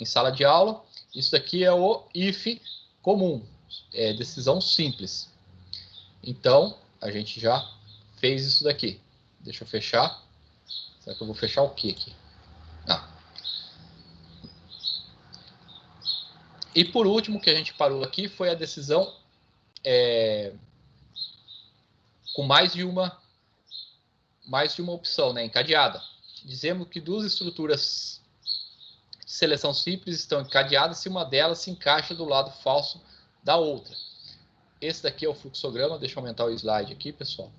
Speaker 1: Em sala de aula. Isso daqui é o if comum. É decisão simples. Então, a gente já fez isso daqui. Deixa eu fechar. Será que eu vou fechar o quê aqui? Não. E por último, que a gente parou aqui, foi a decisão com mais de uma opção, né? Encadeada. Dizemos que duas estruturas de seleção simples estão encadeadas se uma delas se encaixa do lado falso da outra. Esse daqui é o fluxograma. Deixa eu aumentar o slide aqui, pessoal.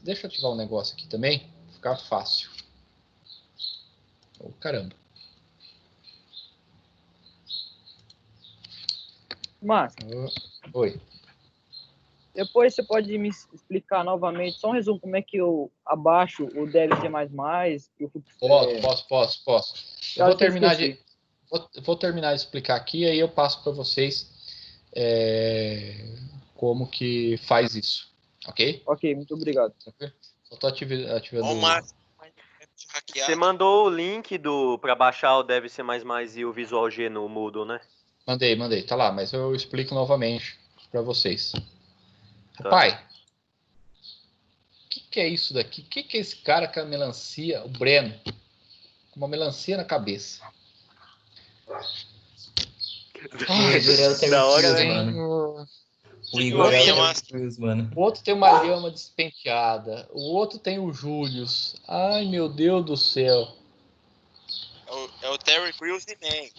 Speaker 1: Deixa eu ativar um negócio aqui também, para ficar fácil. Oh, caramba.
Speaker 5: Márcio,
Speaker 1: Oi.
Speaker 5: depois você pode me explicar novamente, só um resumo, como é que eu abaixo o DLC++, que o
Speaker 1: Posso. Eu vou terminar de explicar aqui, aí eu passo para vocês como que faz isso, ok?
Speaker 10: Ok, muito obrigado.
Speaker 1: Só tô ativando.
Speaker 3: Ó, o Márcio, Minecraft
Speaker 6: Você
Speaker 3: hackeado.
Speaker 6: mandou o link pra baixar o Deve Ser Mais e o Visual G no Moodle, né?
Speaker 1: Mandei, tá lá, mas eu explico novamente para vocês.
Speaker 6: Tá.
Speaker 1: Rapaz, o que é isso daqui? O que é esse cara com a melancia, o Breno, com uma melancia na cabeça?
Speaker 4: O Igor é o Terry
Speaker 6: Da hora,
Speaker 4: Crews,
Speaker 6: né?
Speaker 4: mano. O
Speaker 3: Você
Speaker 4: Igor é
Speaker 3: viu,
Speaker 4: o Terry
Speaker 3: Márcio?
Speaker 4: Crews, mano.
Speaker 1: O outro tem uma lhama despenteada, o outro tem o Július. Ai, meu Deus do céu.
Speaker 3: É o Terry Crews e Man.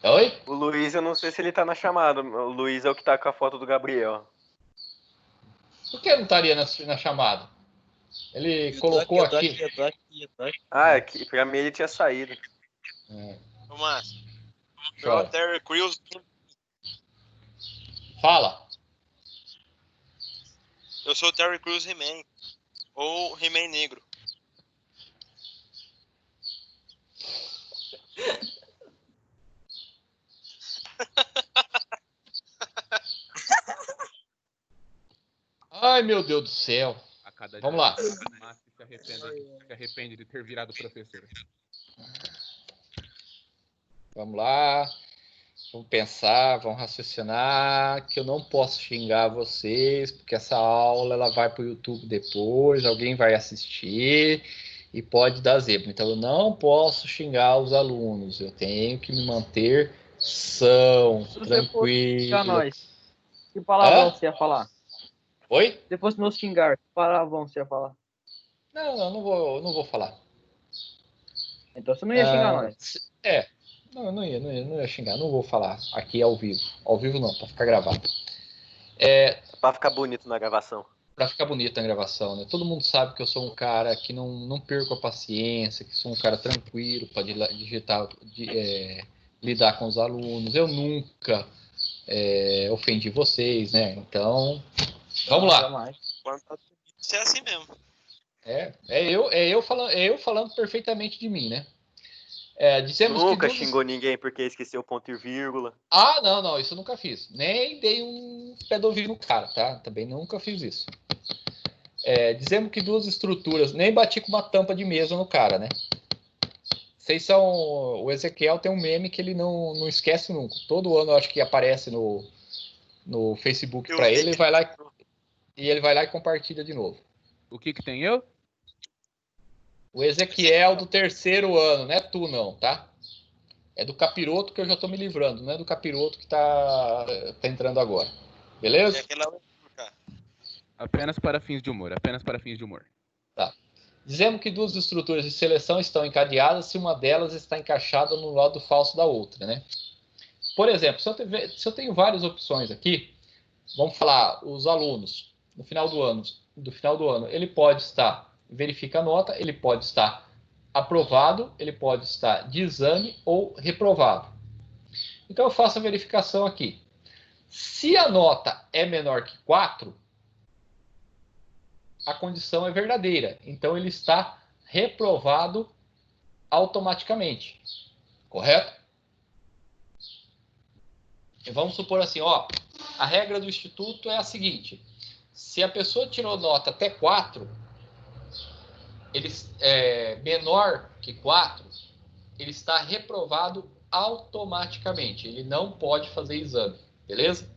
Speaker 1: Oi?
Speaker 6: O Luiz, eu não sei se ele tá na chamada. O Luiz é o que tá com a foto do Gabriel.
Speaker 1: Por que não estaria na chamada? Ele colocou aqui.
Speaker 5: Eu tô aqui.
Speaker 6: Ah, pra mim ele tinha saído.
Speaker 3: Ô, Márcio. É o
Speaker 1: Chora.
Speaker 3: Terry Crews.
Speaker 1: Fala.
Speaker 3: Eu sou o Terry Crews He-Man. Ou He-Man negro.
Speaker 1: Ai, meu Deus do céu.
Speaker 9: A cada
Speaker 1: Vamos
Speaker 9: dia,
Speaker 1: lá.
Speaker 9: o Márcio se arrepende de ter virado professor.
Speaker 1: Vamos lá. Vamos pensar, vamos raciocinar, que eu não posso xingar vocês, porque essa aula ela vai para o YouTube depois, alguém vai assistir e pode dar zebra. Então eu não posso xingar os alunos, eu tenho que me manter são,
Speaker 10: Se você fosse
Speaker 1: tranquilo.
Speaker 10: xingar nós, que palavrão
Speaker 1: Hã?
Speaker 10: você ia falar?
Speaker 1: Oi?
Speaker 10: Se fosse nos xingar, que palavrão você ia falar?
Speaker 1: Não vou falar.
Speaker 10: Então você não ia xingar nós.
Speaker 1: Não ia xingar, não vou falar aqui ao vivo. Ao vivo não, para ficar gravado.
Speaker 6: Pra ficar bonito na gravação.
Speaker 1: Para ficar bonito na gravação, né? Todo mundo sabe que eu sou um cara que não perco a paciência, que sou um cara tranquilo para lidar com os alunos. Eu nunca ofendi vocês, né? Então, vamos lá.
Speaker 10: Jamais.
Speaker 3: Quando tá bonito, você é assim mesmo.
Speaker 1: É eu falando perfeitamente de mim, né? Dizemos
Speaker 6: Nunca
Speaker 1: que
Speaker 6: xingou ninguém porque esqueceu ponto e vírgula.
Speaker 1: Ah, não, isso eu nunca fiz. Nem dei um pé do ouvido no cara, tá? Também nunca fiz isso. Dizemos que duas estruturas, nem bati com uma tampa de mesa no cara, né? Vocês são. O Ezequiel tem um meme que ele não esquece nunca. Todo ano eu acho que aparece no Facebook para ele, ele vai lá e compartilha de novo.
Speaker 9: O que tem eu?
Speaker 1: O Ezequiel do 3º ano, não é tu não, tá? É do capiroto que eu já tô me livrando, não é do capiroto que tá entrando agora. Beleza?
Speaker 3: É aquela...
Speaker 9: Apenas para fins de humor, apenas para fins de humor.
Speaker 1: Tá. Dizemos que duas estruturas de seleção estão encadeadas se uma delas está encaixada no lado falso da outra, né? Por exemplo, se eu tenho várias opções aqui, vamos falar os alunos no final do ano, ele pode estar verifica a nota, ele pode estar aprovado, ele pode estar de exame ou reprovado. Então eu faço a verificação aqui. Se a nota é menor que 4, a condição é verdadeira. Então ele está reprovado automaticamente. Correto? E vamos supor assim, ó, a regra do instituto é a seguinte: se a pessoa tirou nota até 4, menor que 4, ele está reprovado automaticamente. Ele não pode fazer exame, beleza?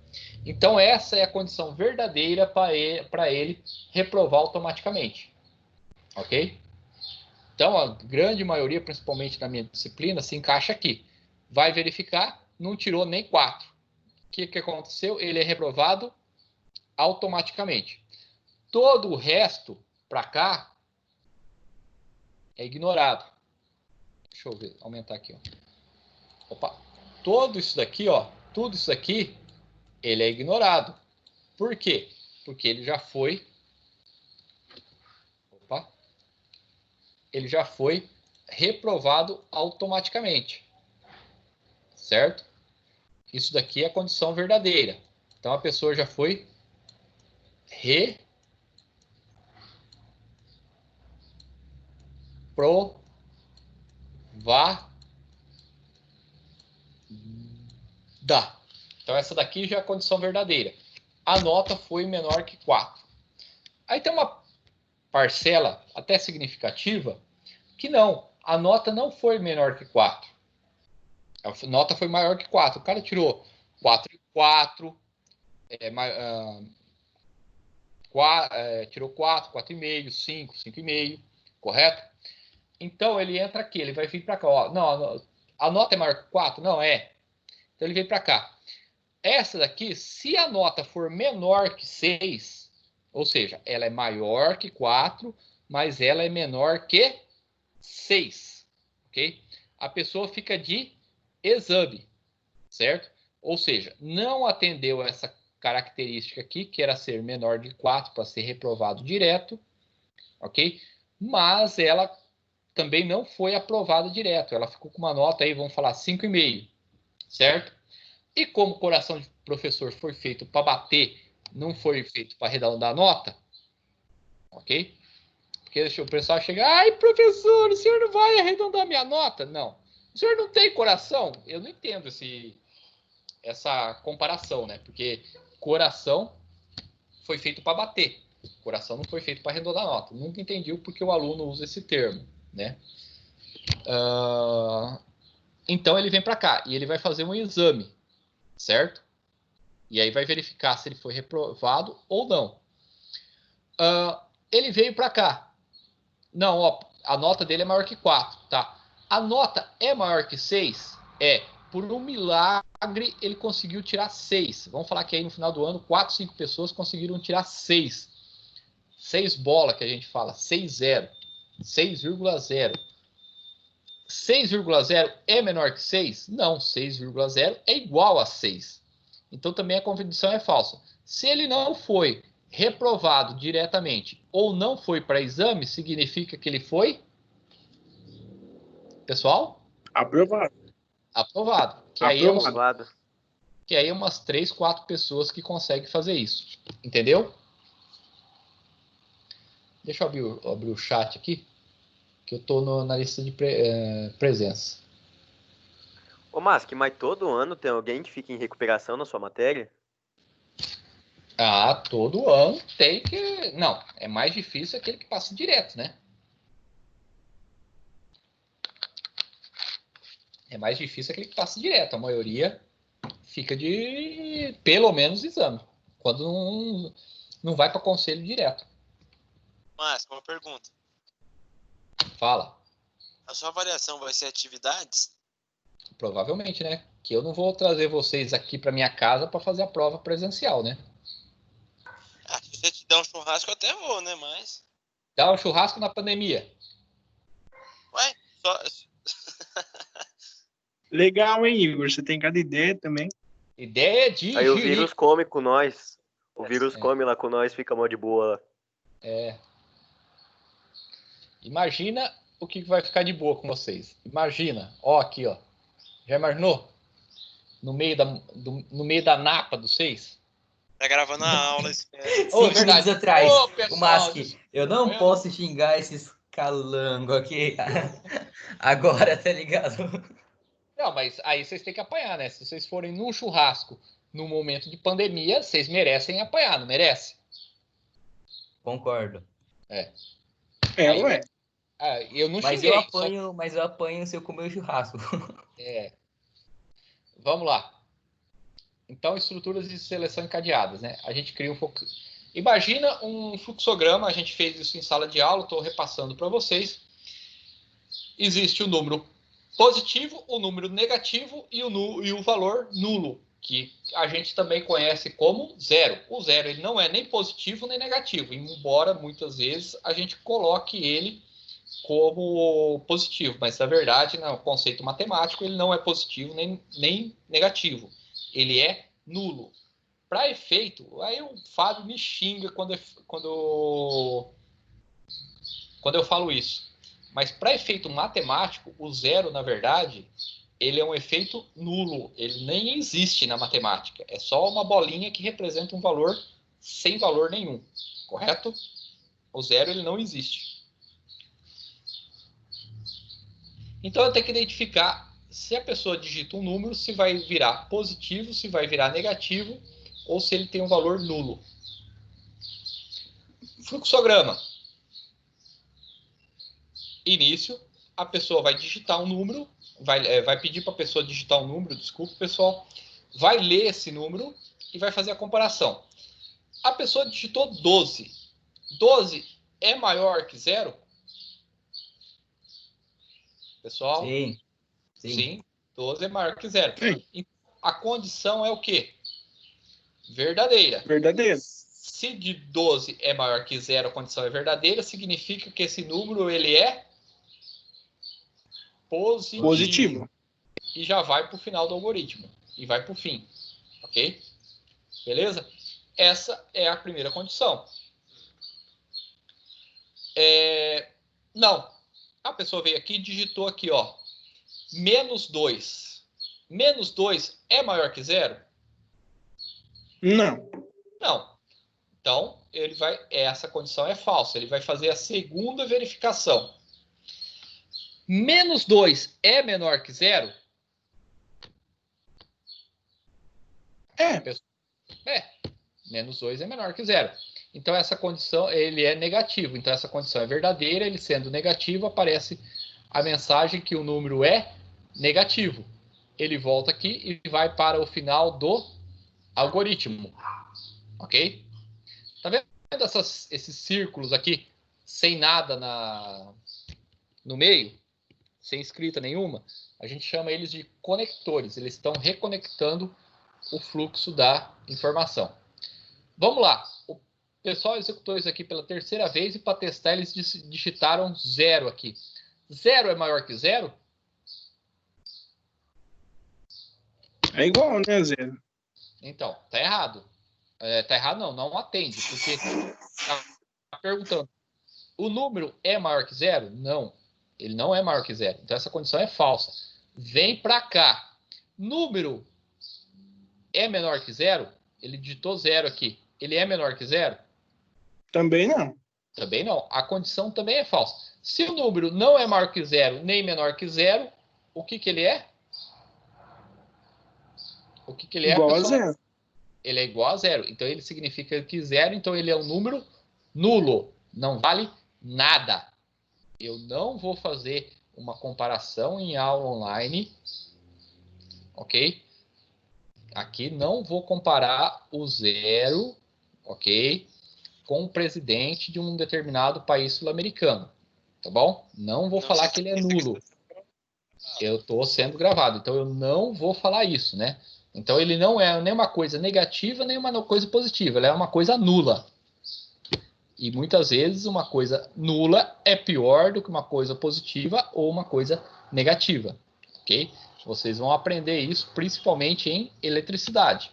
Speaker 1: Então essa é a condição verdadeira para ele reprovar automaticamente, ok? Então a grande maioria, principalmente na minha disciplina, se encaixa aqui. Vai verificar, não tirou nem 4. O que aconteceu? Ele é reprovado automaticamente. Todo o resto para cá é ignorado. Deixa eu ver, aumentar aqui, ó. Opa, tudo isso daqui, ele é ignorado. Por quê? Porque ele já foi reprovado automaticamente. Certo? Isso daqui é a condição verdadeira. Então a pessoa já foi reprovada Dá. Então, essa daqui já é a condição verdadeira. A nota foi menor que 4. Aí tem uma parcela até significativa que não. A nota não foi menor que 4. A nota foi maior que 4. O cara tirou 4,4, tirou 4, 4,5, 5, 5,5, correto? Então, ele entra aqui, ele vai vir para cá. Ó, não, a nota é maior que 4? Não, é. Então, ele vem para cá. Essa daqui, se a nota for menor que 6, ou seja, ela é maior que 4, mas ela é menor que 6, ok? A pessoa fica de exame, certo? Ou seja, não atendeu essa característica aqui, que era ser menor de 4 para ser reprovado direto, ok? Mas ela também não foi aprovada direto, ela ficou com uma nota aí, vamos falar, 5,5, certo? E como o coração de professor foi feito para bater, não foi feito para arredondar a nota, ok? Porque deixa o pessoal chegar, ai, professor, o senhor não vai arredondar minha nota? Não. O senhor não tem coração? Eu não entendo essa comparação, né? Porque coração foi feito para bater. Coração não foi feito para arredondar a nota. Nunca entendi o porquê o aluno usa esse termo, né? Então, ele vem para cá e ele vai fazer um exame, certo? E aí vai verificar se ele foi reprovado ou não. Ele veio para cá. Não, ó, a nota dele é maior que 4, tá? A nota é maior que 6? É. Por um milagre, ele conseguiu tirar 6. Vamos falar que aí no final do ano, 4, 5 pessoas conseguiram tirar 6. 6 bola que a gente fala, 6,0. 6,0. 6,0 é menor que 6? Não, 6,0 é igual a 6. Então também a condição é falsa. Se ele não foi reprovado diretamente ou não foi para exame, significa que ele foi? Pessoal?
Speaker 7: Aprovado.
Speaker 1: Aprovado.
Speaker 6: Aprovado.
Speaker 1: Que aí é umas 3, 4 pessoas que conseguem fazer isso. Entendeu? Deixa eu abrir o chat aqui, que eu estou na lista de presença.
Speaker 6: Ô, Mask, mas todo ano tem alguém que fica em recuperação na sua matéria?
Speaker 1: Ah, todo ano tem que... Não, é mais difícil aquele que passa direto, né? É mais difícil aquele que passa direto. A maioria fica de, pelo menos, exame. Quando não vai para conselho direto.
Speaker 3: Mas, uma pergunta.
Speaker 1: Fala.
Speaker 3: A sua avaliação vai ser atividades?
Speaker 1: Provavelmente, né? Que eu não vou trazer vocês aqui para minha casa para fazer a prova presencial, né?
Speaker 3: Ah, se você te der um churrasco, eu até vou, né? Mas...
Speaker 1: Dá um churrasco na pandemia.
Speaker 3: Ué, só...
Speaker 7: Legal, hein, Igor? Você tem cada ideia também.
Speaker 1: Ideia de
Speaker 6: Aí o
Speaker 1: jirico.
Speaker 6: vírus come com nós. O vírus come lá com nós, fica mó de boa.
Speaker 1: É. Imagina o que vai ficar de boa com vocês. Imagina. Ó, aqui, ó. Já imaginou? No meio da napa dos 6?
Speaker 3: Tá gravando a aula. Espera.
Speaker 4: 5 minutos atrás.
Speaker 1: Pessoal,
Speaker 4: O Mask, eu não posso xingar esses calango aqui. Agora, tá ligado?
Speaker 1: Não, mas aí vocês têm que apanhar, né? Se vocês forem num churrasco num momento de pandemia, vocês merecem apanhar, não merece?
Speaker 4: Concordo.
Speaker 7: Ué.
Speaker 1: Eu não
Speaker 4: Mas
Speaker 1: xinguei.
Speaker 4: eu apanho se eu comer o churrasco.
Speaker 1: Vamos lá. Então, estruturas de seleção encadeadas, né? A gente cria um fluxo. Imagina um fluxograma, a gente fez isso em sala de aula, estou repassando para vocês. Existe o número positivo, o número negativo e o valor nulo, que a gente também conhece como zero. O zero ele não é nem positivo nem negativo, embora muitas vezes a gente coloque ele como positivo, mas na verdade, no conceito matemático, ele não é positivo nem negativo, ele é nulo. Para efeito, aí o Fábio me xinga quando eu falo isso, mas para efeito matemático, o zero, na verdade, ele é um efeito nulo, ele nem existe na matemática, é só uma bolinha que representa um valor sem valor nenhum, correto? O zero, ele não existe. Então, eu tenho que identificar se a pessoa digita um número, se vai virar positivo, se vai virar negativo, ou se ele tem um valor nulo. Fluxograma. Início, a pessoa vai digitar um número, vai pedir para a pessoa digitar um número, desculpa, pessoal, vai ler esse número e vai fazer a comparação. A pessoa digitou 12. 12 é maior que 0? Pessoal?
Speaker 4: Sim.
Speaker 1: Sim, 12 é maior que 0.
Speaker 7: Sim.
Speaker 1: A condição é o quê? Verdadeira.
Speaker 7: Verdadeiro.
Speaker 1: Se de 12 é maior que 0, a condição é verdadeira, significa que esse número ele é positivo. E já vai para o final do algoritmo. E vai para o fim. Ok? Beleza? Essa é a primeira condição. Não. A pessoa veio aqui e digitou aqui, ó. Menos 2. Menos 2 é maior que 0?
Speaker 7: Não.
Speaker 1: Não. Então, essa condição é falsa. Ele vai fazer a segunda verificação. Menos 2 é menor que 0? Menos 2 é menor que 0. Então, essa condição, ele é negativo. Então, essa condição é verdadeira. Ele sendo negativo, aparece a mensagem que o número é negativo. Ele volta aqui e vai para o final do algoritmo. Ok? Tá vendo esses círculos aqui, sem nada no meio? Sem escrita nenhuma? A gente chama eles de conectores. Eles estão reconectando o fluxo da informação. Vamos lá. O pessoal executou isso aqui pela terceira vez e para testar eles digitaram 0 aqui. 0 é maior que 0?
Speaker 7: É igual, né, 0?
Speaker 1: Então, tá errado. Tá errado não atende, porque tá perguntando, o número é maior que 0? Não, ele não é maior que 0. Então, essa condição é falsa. Vem para cá. Número é menor que 0? Ele digitou 0 aqui. Ele é menor que 0?
Speaker 7: Também não.
Speaker 1: Também não. A condição também é falsa. Se o número não é maior que 0, nem menor que 0, o que ele é? O que ele é?
Speaker 7: Igual a 0.
Speaker 1: Ele é igual a 0. Então, ele significa que 0, então ele é um número nulo. Não vale nada. Eu não vou fazer uma comparação em aula online. Ok? Aqui não vou comparar o 0, ok? Com o presidente de um determinado país sul-americano. Tá bom? Não vou falar que ele é nulo. Eu estou sendo gravado. Então, eu não vou falar isso, né? Então, ele não é nem uma coisa negativa, nem uma coisa positiva. Ele é uma coisa nula. E, muitas vezes, uma coisa nula é pior do que uma coisa positiva ou uma coisa negativa. Ok? Vocês vão aprender isso, principalmente em eletricidade.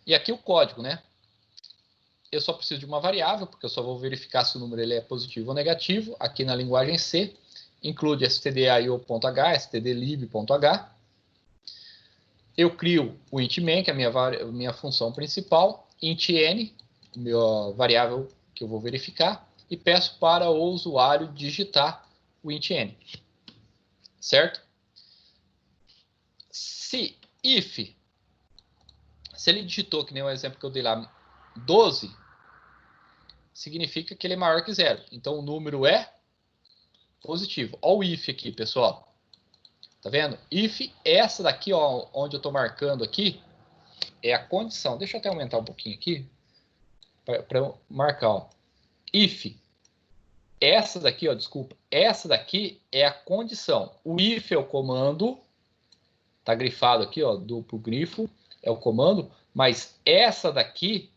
Speaker 1: E aqui o código, né? Eu só preciso de uma variável, porque eu só vou verificar se o número ele é positivo ou negativo. Aqui na linguagem C. Include stdio.h, stdlib.h. Eu crio o int main, que é a minha função principal, int n, minha variável que eu vou verificar, e peço para o usuário digitar o int n. Certo? Se ele digitou, que nem o exemplo que eu dei lá, 12, significa que ele é maior que 0. Então, o número é positivo. Olha o if aqui, pessoal. Tá vendo? If, essa daqui, ó, onde eu estou marcando aqui, é a condição. Deixa eu até aumentar um pouquinho aqui, para marcar, ó. If, essa daqui, ó, desculpa, essa daqui é a condição. O if é o comando, tá grifado aqui, ó, duplo grifo, é o comando, mas essa daqui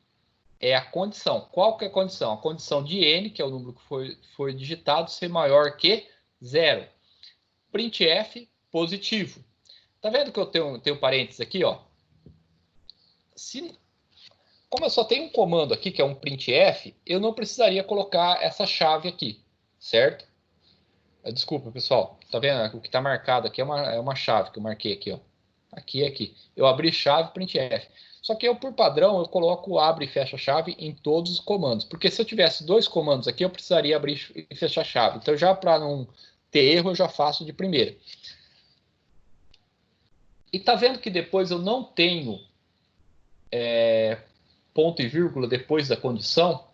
Speaker 1: é a condição. Qual que é a condição? A condição de n, que é o número que foi digitado, ser maior que 0. Printf positivo. Tá vendo que eu tenho parênteses aqui, ó? Como eu só tenho um comando aqui, que é um printf, eu não precisaria colocar essa chave aqui, certo? Desculpa, pessoal. Tá vendo? O que está marcado aqui é uma chave que eu marquei aqui, ó. Aqui e aqui. Eu abri chave printf. Só que eu, por padrão, eu coloco abre e fecha chave em todos os comandos. Porque se eu tivesse 2 comandos aqui, eu precisaria abrir e fechar chave. Então, já para não ter erro, eu já faço de primeira. E tá vendo que depois eu não tenho ponto e vírgula depois da condição?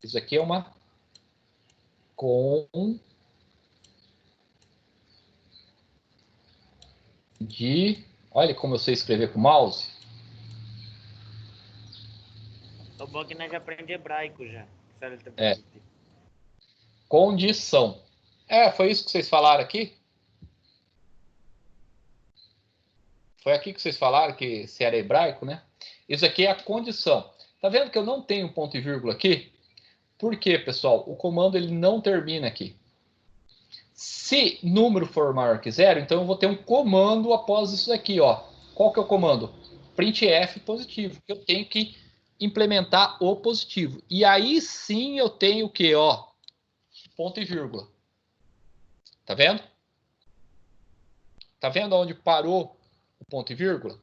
Speaker 1: Isso aqui é uma olha como eu sei escrever com o mouse.
Speaker 5: O bom que nós já aprendemos hebraico já.
Speaker 1: Condição. Foi isso que vocês falaram aqui? Foi aqui que vocês falaram que se era hebraico, né? Isso aqui é a condição. Tá vendo que eu não tenho ponto e vírgula aqui? Por quê, pessoal? O comando ele não termina aqui. Se número for maior que 0, então eu vou ter um comando após isso daqui, ó. Qual que é o comando? Printf positivo. Eu tenho que implementar o positivo. E aí sim eu tenho o quê, ó? Ponto e vírgula. Tá vendo? Tá vendo onde parou o ponto e vírgula?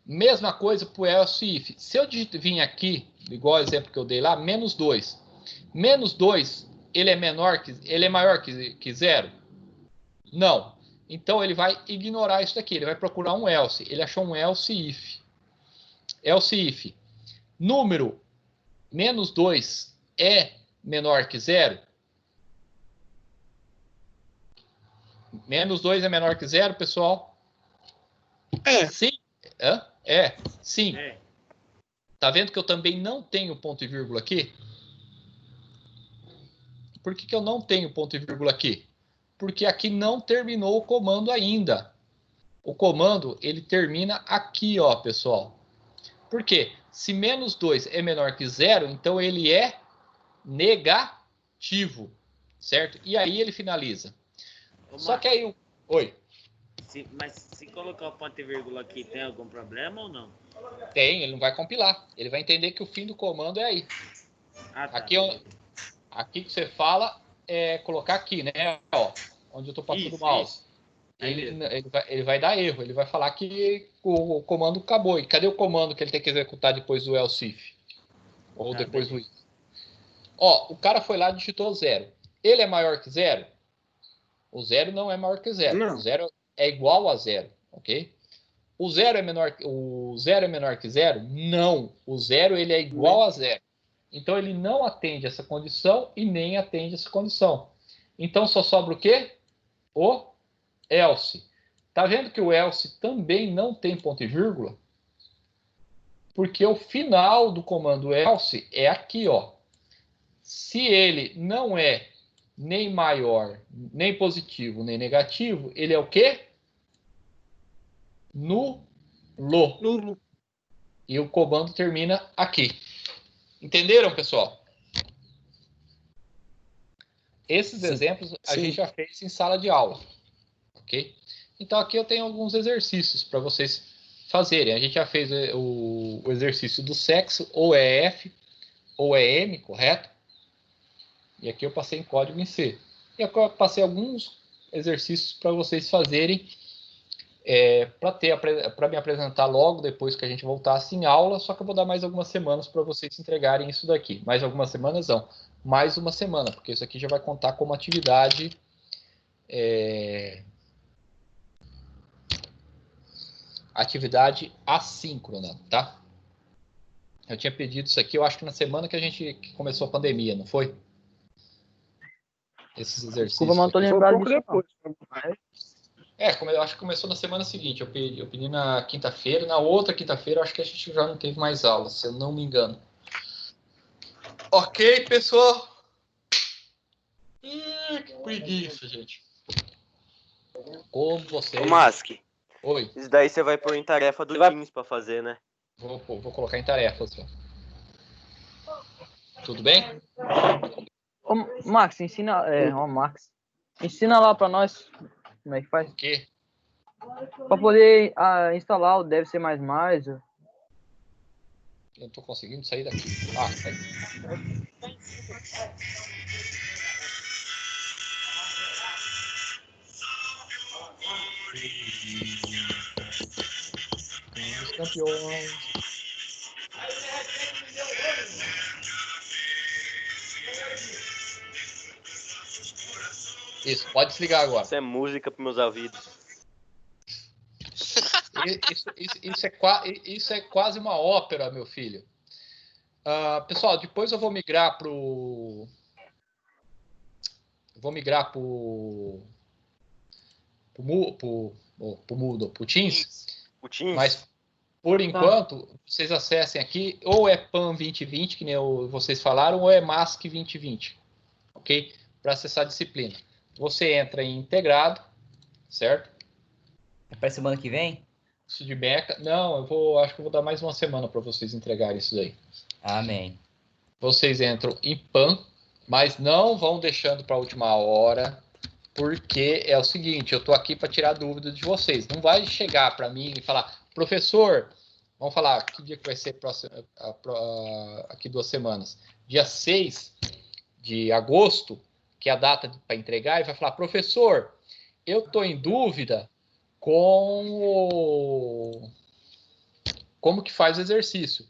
Speaker 1: Mesma coisa para o else if. Se eu vir aqui, igual o exemplo que eu dei lá, menos 2. Menos 2, ele é maior que 0? Não. Então ele vai ignorar isso daqui. Ele vai procurar um else. Ele achou um else if. Else if. Número menos 2 é menor que 0? Menos 2 é menor que 0, pessoal? Sim. Sim. Tá vendo que eu também não tenho ponto e vírgula aqui? Por que eu não tenho ponto e vírgula aqui? Porque aqui não terminou o comando ainda. O comando, ele termina aqui, ó, pessoal. Por quê? Se menos 2 é menor que 0, então ele é negativo, certo? E aí ele finaliza. Só que aí... Oi.
Speaker 5: Mas se colocar o ponto e vírgula aqui, tem algum problema ou não?
Speaker 1: Tem, ele não vai compilar. Ele vai entender que o fim do comando é aí.
Speaker 5: Ah, tá.
Speaker 1: Aqui que você fala é colocar aqui, né? Ó, onde eu estou passando o mouse. Ele vai dar erro. Ele vai falar que o comando acabou. E cadê o comando que ele tem que executar depois do else if? Ou depois do if? Ó, o cara foi lá e digitou 0. Ele é maior que 0? O 0 não é maior que 0.
Speaker 7: Não.
Speaker 1: O 0 é igual a 0, ok? O 0 é menor que 0? Não. O 0 ele é igual a 0. Então ele não atende essa condição e nem atende essa condição. Então só sobra o quê? O else. Tá vendo que o else também não tem ponto e vírgula? Porque o final do comando else é aqui, ó. Se ele não é nem maior, nem positivo, nem negativo, ele é o quê? Nulo. E o comando termina aqui. Entenderam, pessoal? Esses exemplos a gente já fez em sala de aula, ok? Então aqui eu tenho alguns exercícios para vocês fazerem. A gente já fez o exercício do sexo, ou é F, ou é M, correto? E aqui eu passei em código em C. E aqui eu passei alguns exercícios para vocês fazerem para me apresentar logo depois que a gente voltasse em aula, só que eu vou dar mais algumas semanas para vocês entregarem isso daqui. Mais algumas semanas não, mais uma semana, porque isso aqui já vai contar como atividade atividade assíncrona, tá? Eu tinha pedido isso aqui, eu acho que na semana que começou a pandemia, não foi? Esses exercícios.
Speaker 10: Desculpa, mas não tô lembrado disso.
Speaker 1: Eu acho que começou na semana seguinte. Eu pedi na quinta-feira. Na outra quinta-feira, eu acho que a gente já não teve mais aula, se eu não me engano. Ok, pessoal? Que preguiça, gente. Como vocês...
Speaker 6: Ô, Mask.
Speaker 1: Oi.
Speaker 6: Isso daí você vai pôr em tarefa do Teams pra fazer, né?
Speaker 1: Vou colocar em tarefas. Tudo bem?
Speaker 10: Ô, Max, ensina... Max. Ensina lá pra nós como é que faz.
Speaker 1: O quê?
Speaker 10: Pra poder instalar o Deve Ser Mais.
Speaker 1: Eu não tô conseguindo sair daqui. Sai. Os campeões. Isso, pode desligar agora.
Speaker 6: Isso é música para meus ouvidos.
Speaker 1: Isso é quase uma ópera, meu filho. Pessoal, depois eu vou migrar pro Teams.
Speaker 6: O Teams.
Speaker 1: Mas por enquanto, vocês acessem aqui, ou é PAN 2020, que nem vocês falaram, ou é MASC 2020, ok? Para acessar a disciplina. Você entra em integrado, certo?
Speaker 4: É para semana que vem?
Speaker 1: Isso de beca. Não, acho que eu vou dar mais uma semana para vocês entregarem isso daí.
Speaker 4: Amém.
Speaker 1: Vocês entram em PAN, mas não vão deixando para a última hora, porque é o seguinte, eu estou aqui para tirar dúvidas de vocês. Não vai chegar para mim e falar, professor, vamos falar, que dia que vai ser aqui 2 semanas? Dia 6 de agosto, que é a data para entregar, e vai falar, professor, eu estou em dúvida como que faz o exercício.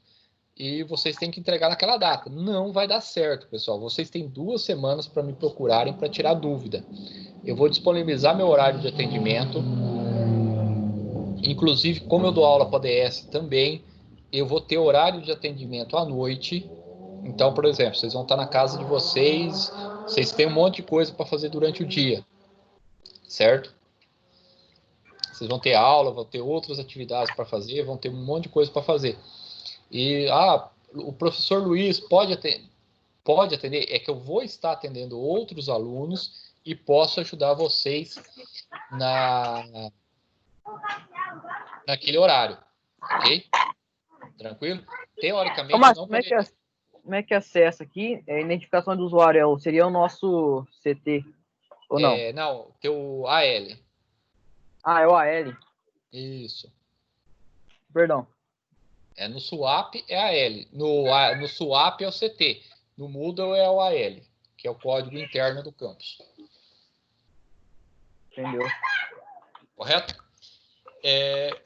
Speaker 1: E vocês têm que entregar naquela data. Não vai dar certo, pessoal. Vocês têm 2 semanas para me procurarem para tirar dúvida. Eu vou disponibilizar meu horário de atendimento. Inclusive, como eu dou aula para DS também, eu vou ter horário de atendimento à noite. Então, por exemplo, vocês vão estar na casa de vocês, vocês têm um monte de coisa para fazer durante o dia, certo? Vocês vão ter aula, vão ter outras atividades para fazer, vão ter um monte de coisa para fazer. E, o professor Luiz pode atender, é que eu vou estar atendendo outros alunos e posso ajudar vocês naquele horário, ok? Tranquilo? Teoricamente,
Speaker 10: Ô, Márcio,
Speaker 1: não
Speaker 10: como é que acessa aqui? A identificação do usuário seria o nosso CT, ou não?
Speaker 1: Não, teu AL.
Speaker 10: Ah, é o AL.
Speaker 1: Isso.
Speaker 10: Perdão.
Speaker 1: No swap é AL. No swap é o CT. No Moodle é o AL, que é o código interno do campus.
Speaker 10: Entendeu?
Speaker 1: Correto?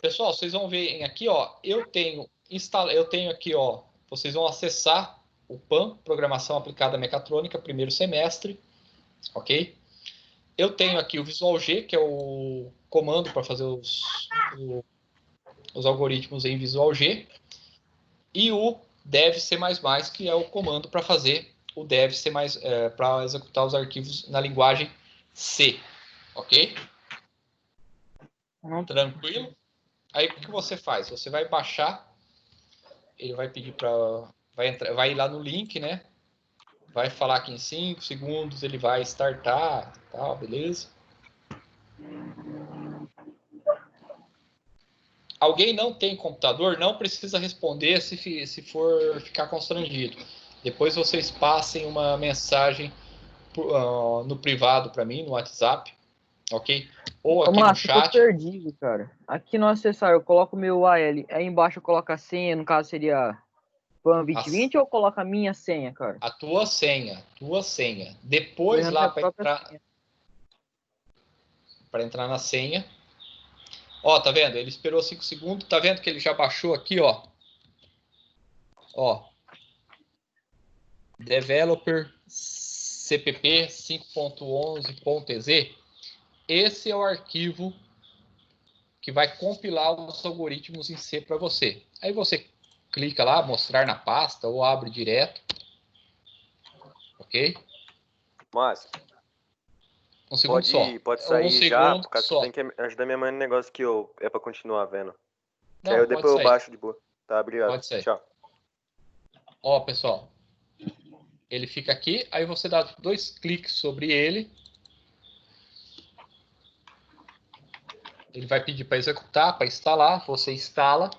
Speaker 1: Pessoal, vocês vão ver aqui, ó, eu tenho aqui, ó, vocês vão acessar o PAN, Programação Aplicada à Mecatrônica, primeiro semestre, ok? Eu tenho aqui o Visual G, que é o comando para fazer os algoritmos em Visual G, e o dev C++, que é o comando para fazer o dev C++, para executar os arquivos na linguagem C, ok? Tranquilo? Aí o que você faz? Você vai baixar, ele vai pedir para, vai ir lá no link, né? Vai falar que em 5 segundos ele vai startar, tal, beleza? Alguém não tem computador, não precisa responder se for ficar constrangido. Depois vocês passem uma mensagem no privado para mim, no WhatsApp, ok? Ou aqui no chat.
Speaker 10: Eu tô perdido, cara. Aqui no acessar, eu coloco o meu AL, aí embaixo eu coloco a senha, no caso seria PAN 2020 ou coloco a minha senha, cara?
Speaker 1: A tua senha. Depois lá para entrar na senha. Ó, tá vendo? Ele esperou 5 segundos, tá vendo que ele já baixou aqui, ó. Ó. Developer CPP 5.11.ez. Esse é o arquivo que vai compilar os algoritmos em C para você. Aí você clica lá, mostrar na pasta, ou abre direto. Ok?
Speaker 6: Mas
Speaker 1: um segundo só.
Speaker 6: Pode sair já, por causa que tem que ajudar minha mãe no negócio que é para continuar vendo.
Speaker 1: Não,
Speaker 6: aí depois eu baixo de boa. Tá, obrigado.
Speaker 1: Pode ser.
Speaker 6: Tchau.
Speaker 1: Ó, pessoal. Ele fica aqui, aí você dá 2 cliques sobre ele. Ele vai pedir para executar, para instalar. Você instala.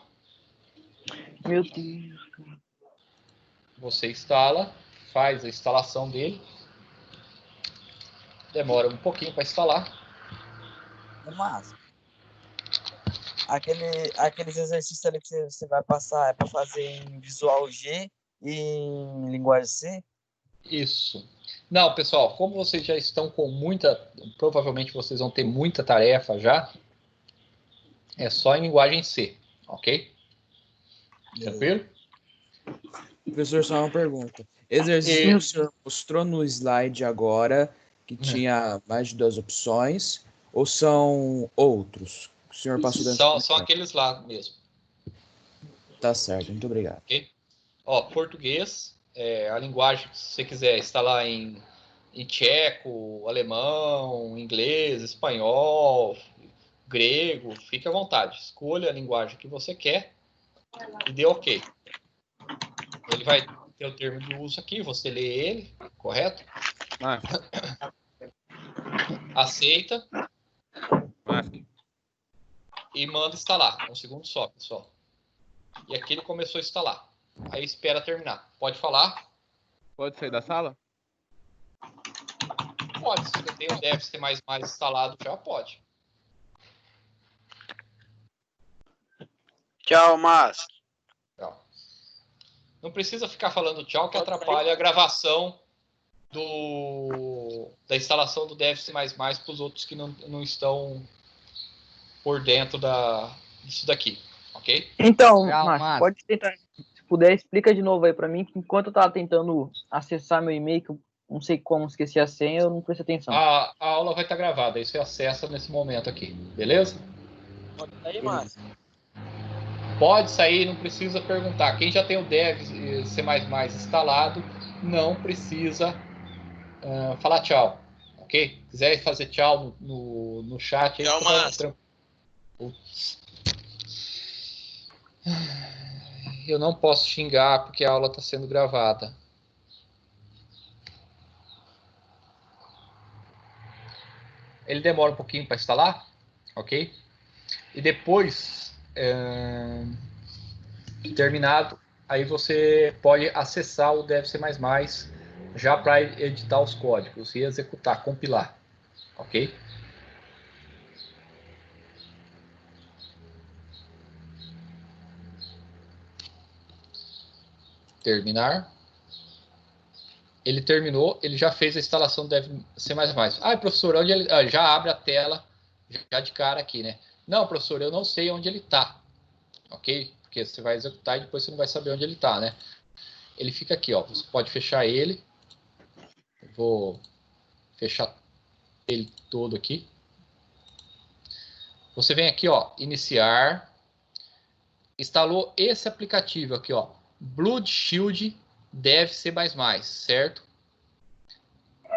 Speaker 10: Meu Deus.
Speaker 1: Você instala, faz a instalação dele. Demora um pouquinho para instalar.
Speaker 11: Mas aqueles exercícios ali que você vai passar é para fazer em Visual G e em linguagem C?
Speaker 1: Isso. Não, pessoal, como vocês já estão com provavelmente vocês vão ter muita tarefa já, é só em linguagem C, ok? Tranquilo?
Speaker 8: Professor, só uma pergunta. Exercício que o senhor mostrou no slide agora, que tinha mais de 2 opções, ou são outros? O senhor passou dentro
Speaker 1: São aqueles lá mesmo.
Speaker 8: Tá certo, muito obrigado.
Speaker 1: Ok? Ó, português, a linguagem que você quiser instalar em tcheco, alemão, inglês, espanhol, grego, fique à vontade. Escolha a linguagem que você quer e dê OK. Ele vai ter o termo de uso aqui, você lê ele, correto? Aceita. E manda instalar. Um segundo só, pessoal. E aqui ele começou a instalar. Aí espera terminar. Pode falar?
Speaker 9: Pode sair da sala?
Speaker 1: Pode. Se você tem o Dev C++ instalado já, pode.
Speaker 3: Tchau, Márcio.
Speaker 1: Tchau. Não precisa ficar falando tchau, que atrapalha a gravação da instalação do Dev C++ para os outros que não estão por dentro disso daqui. Ok?
Speaker 10: Então, Márcio, pode tentar. Se puder, explica de novo aí para mim, que enquanto eu tava tentando acessar meu e-mail, que eu não sei como esqueci a senha, eu não prestei atenção.
Speaker 1: A aula vai estar gravada, aí você acessa nesse momento aqui, beleza?
Speaker 11: Pode sair, Márcio.
Speaker 1: Pode sair, não precisa perguntar. Quem já tem o Dev C++ instalado, não precisa falar tchau, ok? Se quiser fazer tchau no chat.
Speaker 3: Tchau, Márcio.
Speaker 1: Eu não posso xingar porque a aula está sendo gravada. Ele demora um pouquinho para instalar, ok? E depois, terminado, aí você pode acessar o Dev C++ já para editar os códigos e executar, compilar, ok? Terminar. Ele terminou, ele já fez a instalação do Dev C++. Ah, professor, onde ele... já abre a tela, já de cara aqui, né? Não, professor, eu não sei onde ele está, ok? Porque você vai executar e depois você não vai saber onde ele está, né? Ele fica aqui, ó. Você pode fechar ele. Eu vou fechar ele todo aqui. Você vem aqui, ó, iniciar. Instalou esse aplicativo aqui, ó, Blood Shield Dev C++, certo?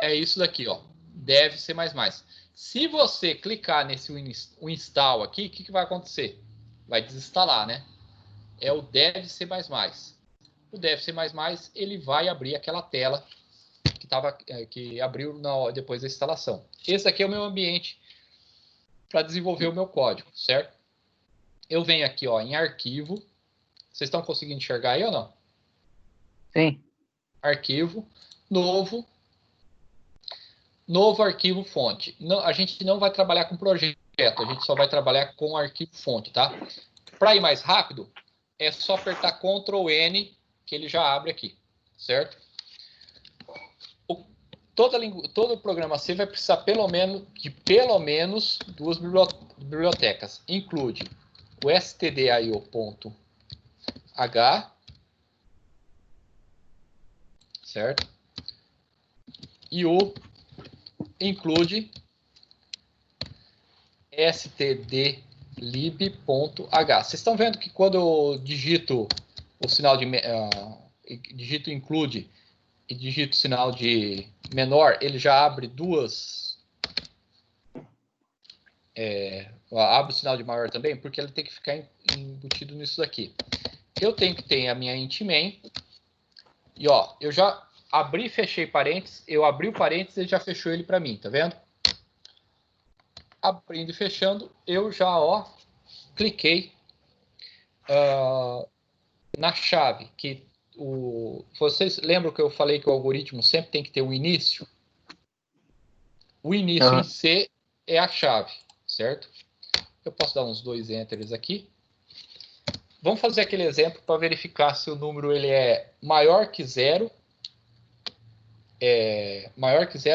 Speaker 1: É isso daqui, ó, Dev C++. Se você clicar nesse install aqui, o que vai acontecer? Vai desinstalar, né? É o Dev C++. O Dev C++, ele vai abrir aquela tela que abriu depois da instalação. Esse aqui é o meu ambiente para desenvolver o meu código, certo? Eu venho aqui, ó, em arquivo. Vocês estão conseguindo enxergar aí ou não?
Speaker 10: Sim.
Speaker 1: Arquivo, novo arquivo fonte. Não, a gente não vai trabalhar com projeto, a gente só vai trabalhar com arquivo fonte, tá? Para ir mais rápido, é só apertar Ctrl N, que ele já abre aqui, certo? Todo programa C vai precisar pelo menos 2 bibliotecas. Inclui o stdio.h, certo? E o include stdlib.h. Vocês estão vendo que quando eu digito o sinal de digito include e digito o sinal de menor, ele já abre abre o sinal de maior também, porque ele tem que ficar embutido nisso daqui. Eu tenho que ter a minha int main. E ó, eu já abri e fechei parênteses. Eu abri o parênteses e ele já fechou ele para mim, tá vendo? Abrindo e fechando, eu já, ó, cliquei na chave. Vocês lembram que eu falei que o algoritmo sempre tem que ter um início? O início em C é a chave, certo? Eu posso dar uns 2 enters aqui. Vamos fazer aquele exemplo para verificar se o número ele é maior que 0,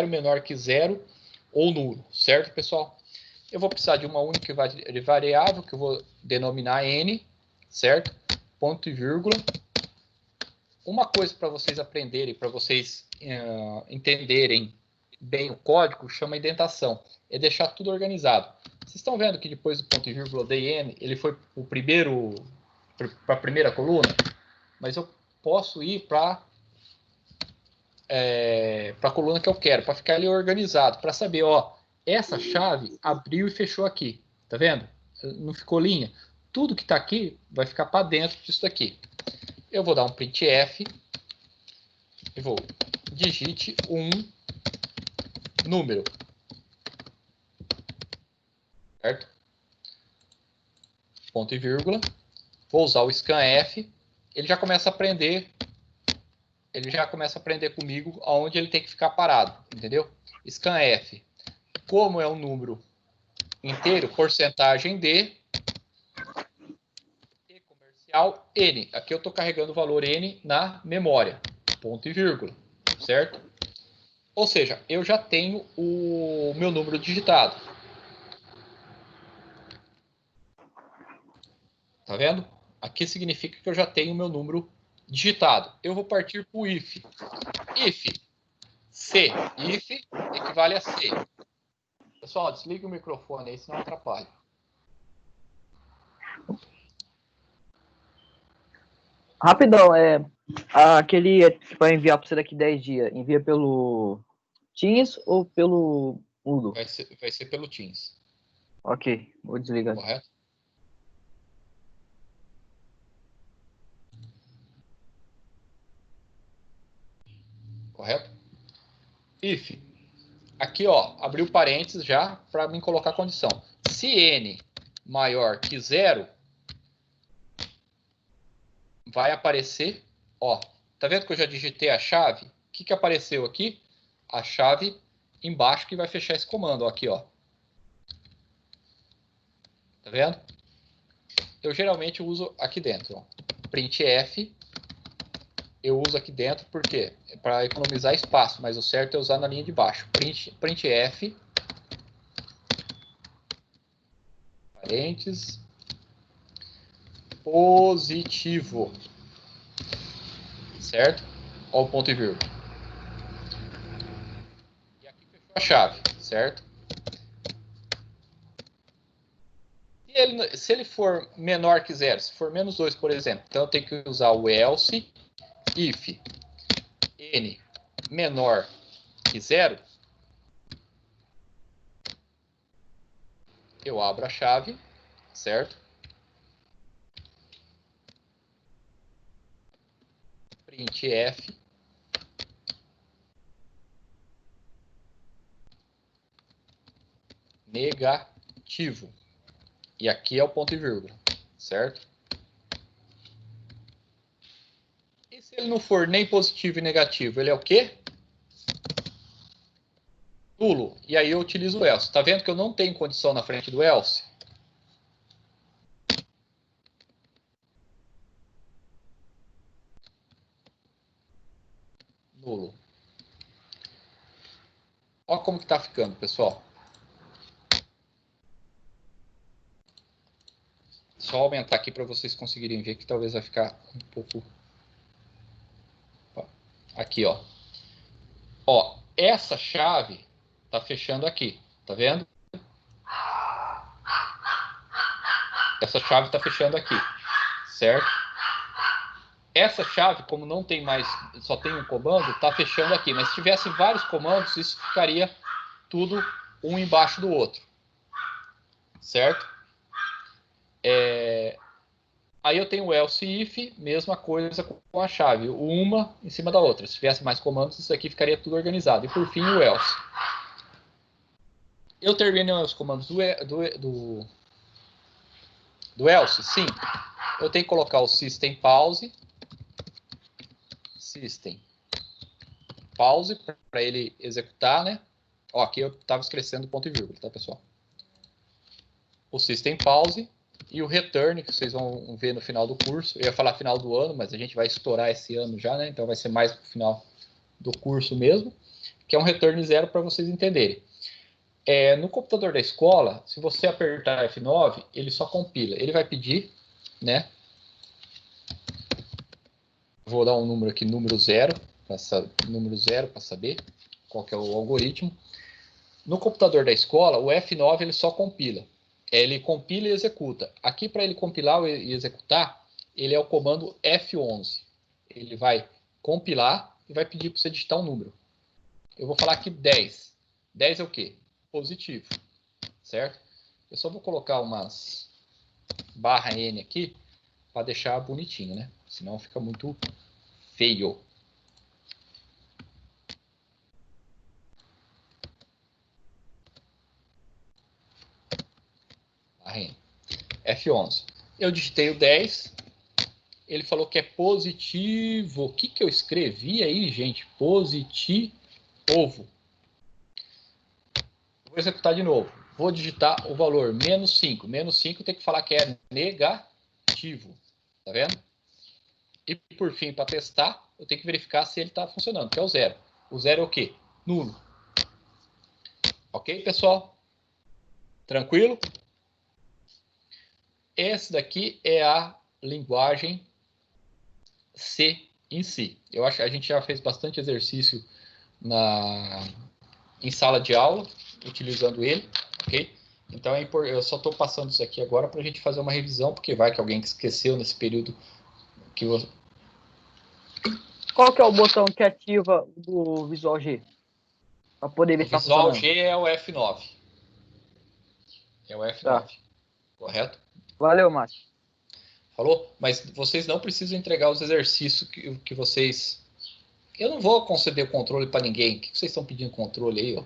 Speaker 1: menor que 0 ou nulo, certo, pessoal? Eu vou precisar de uma única variável que eu vou denominar n, certo? Ponto e vírgula. Uma coisa para vocês aprenderem, para vocês entenderem bem o código, chama indentação. É deixar tudo organizado. Vocês estão vendo que depois do ponto e vírgula eu dei N, ele foi para a primeira coluna, mas eu posso ir para a coluna que eu quero, para ficar ali organizado, para saber, ó, essa chave abriu e fechou aqui, tá vendo? Não ficou linha. Tudo que está aqui vai ficar para dentro disso daqui. Eu vou dar um printf e vou digite um número, certo? Ponto e vírgula. Vou usar o scanf. Ele já começa a aprender. Ele já começa a aprender comigo aonde ele tem que ficar parado, entendeu? Scanf. Como é um número inteiro, porcentagem de comercial N. Aqui eu estou carregando o valor N na memória. Ponto e vírgula, certo? Ou seja, eu já tenho o meu número digitado. Tá vendo? Aqui significa que eu já tenho o meu número digitado. Eu vou partir para o if. If C. If equivale a C. Pessoal, desliga o microfone aí, senão atrapalha.
Speaker 10: Rapidão, aquele que vai enviar para você daqui 10 dias, envia pelo Teams ou pelo Moodle?
Speaker 1: Vai ser pelo Teams.
Speaker 10: Ok, vou desligar.
Speaker 1: Correto? Correto? If. Aqui, ó, abriu parênteses já para mim colocar a condição. Se n maior que 0, vai aparecer, ó, tá vendo que eu já digitei a chave? O que apareceu aqui? A chave embaixo que vai fechar esse comando, ó, aqui, ó. Tá vendo? Eu geralmente uso aqui dentro, ó. Printf, eu uso aqui dentro, por quê? Para economizar espaço, mas o certo é usar na linha de baixo. Printf, parênteses, positivo, certo? Olha o ponto e vírgula. E aqui fechou a chave, certo? Se ele for menor que 0, se for menos 2, por exemplo, então eu tenho que usar o else if n menor que 0, eu abro a chave, certo? Printf negativo. E aqui é o ponto e vírgula, certo? E se ele não for nem positivo e negativo, ele é o quê? Nulo. E aí eu utilizo o else. Tá vendo que eu não tenho condição na frente do else? Nulo. Olha como que tá ficando, pessoal. Só aumentar aqui para vocês conseguirem ver que talvez vai ficar um pouco... Aqui, ó. Ó, essa chave tá fechando aqui, tá vendo? Essa chave tá fechando aqui, certo? Essa chave, como não tem mais, só tem um comando, tá fechando aqui. Mas se tivesse vários comandos, isso ficaria tudo um embaixo do outro, certo? Aí eu tenho o else if, mesma coisa com a chave, uma em cima da outra. Se tivesse mais comandos, isso aqui ficaria tudo organizado. E por fim, o else. Eu termino os comandos do else? Sim. Eu tenho que colocar o system pause. System pause para ele executar, né? Ó, aqui eu estava escrevendo ponto e vírgula, tá, pessoal? O system pause. E o return, que vocês vão ver no final do curso. Eu ia falar final do ano, mas a gente vai estourar esse ano já, né? Então vai ser mais pro final do curso mesmo. Que é um return 0 para vocês entenderem. No computador da escola, se você apertar F9, ele só compila. Ele vai pedir, né? Vou dar um número aqui, número 0 para saber. qual que é o algoritmo. No computador da escola, o F9 ele só compila. Ele compila e executa. Aqui, para ele compilar e executar, ele é o comando F11. Ele vai compilar e vai pedir para você digitar um número. Eu vou falar aqui 10. 10 é o quê? Positivo. Certo? Eu só vou colocar umas barra N aqui para deixar bonitinho, né? Senão fica muito feio. F11. Eu digitei o 10. Ele falou que é positivo. O que que eu escrevi aí, gente? Positivo. Vou executar de novo. Vou digitar o valor menos 5. Menos 5 tem que falar que é negativo. Tá vendo? E por fim, para testar, eu tenho que verificar se ele está funcionando, que é o 0. O 0 é o quê? Nulo. Ok, pessoal? Tranquilo? Esse daqui é a linguagem C em si. Eu acho que a gente já fez bastante exercício em sala de aula, utilizando ele, ok? Então, eu só estou passando isso aqui agora para a gente fazer uma revisão, porque vai que alguém esqueceu nesse período que você...
Speaker 10: Qual que é o botão que ativa do Visual G? Para poder ver se está funcionando.
Speaker 1: O Visual G é o F9. É o F9. Tá. Correto?
Speaker 10: Valeu, Márcio.
Speaker 1: Falou? Mas vocês não precisam entregar os exercícios que vocês... Eu não vou conceder o controle para ninguém. O que vocês estão pedindo controle aí, ó?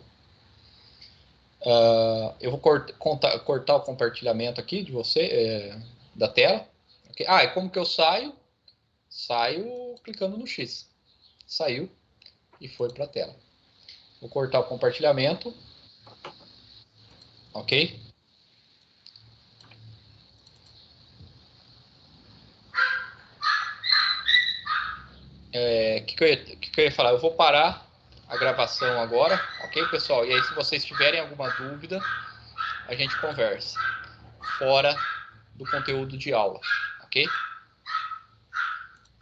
Speaker 1: Eu vou cortar o compartilhamento aqui de você, da tela. Okay. E como que eu saio? Saio clicando no X. Saiu e foi para a tela. Vou cortar o compartilhamento. Ok? Que eu ia falar? Eu vou parar a gravação agora, ok, pessoal? E aí, se vocês tiverem alguma dúvida, a gente conversa fora do conteúdo de aula, ok?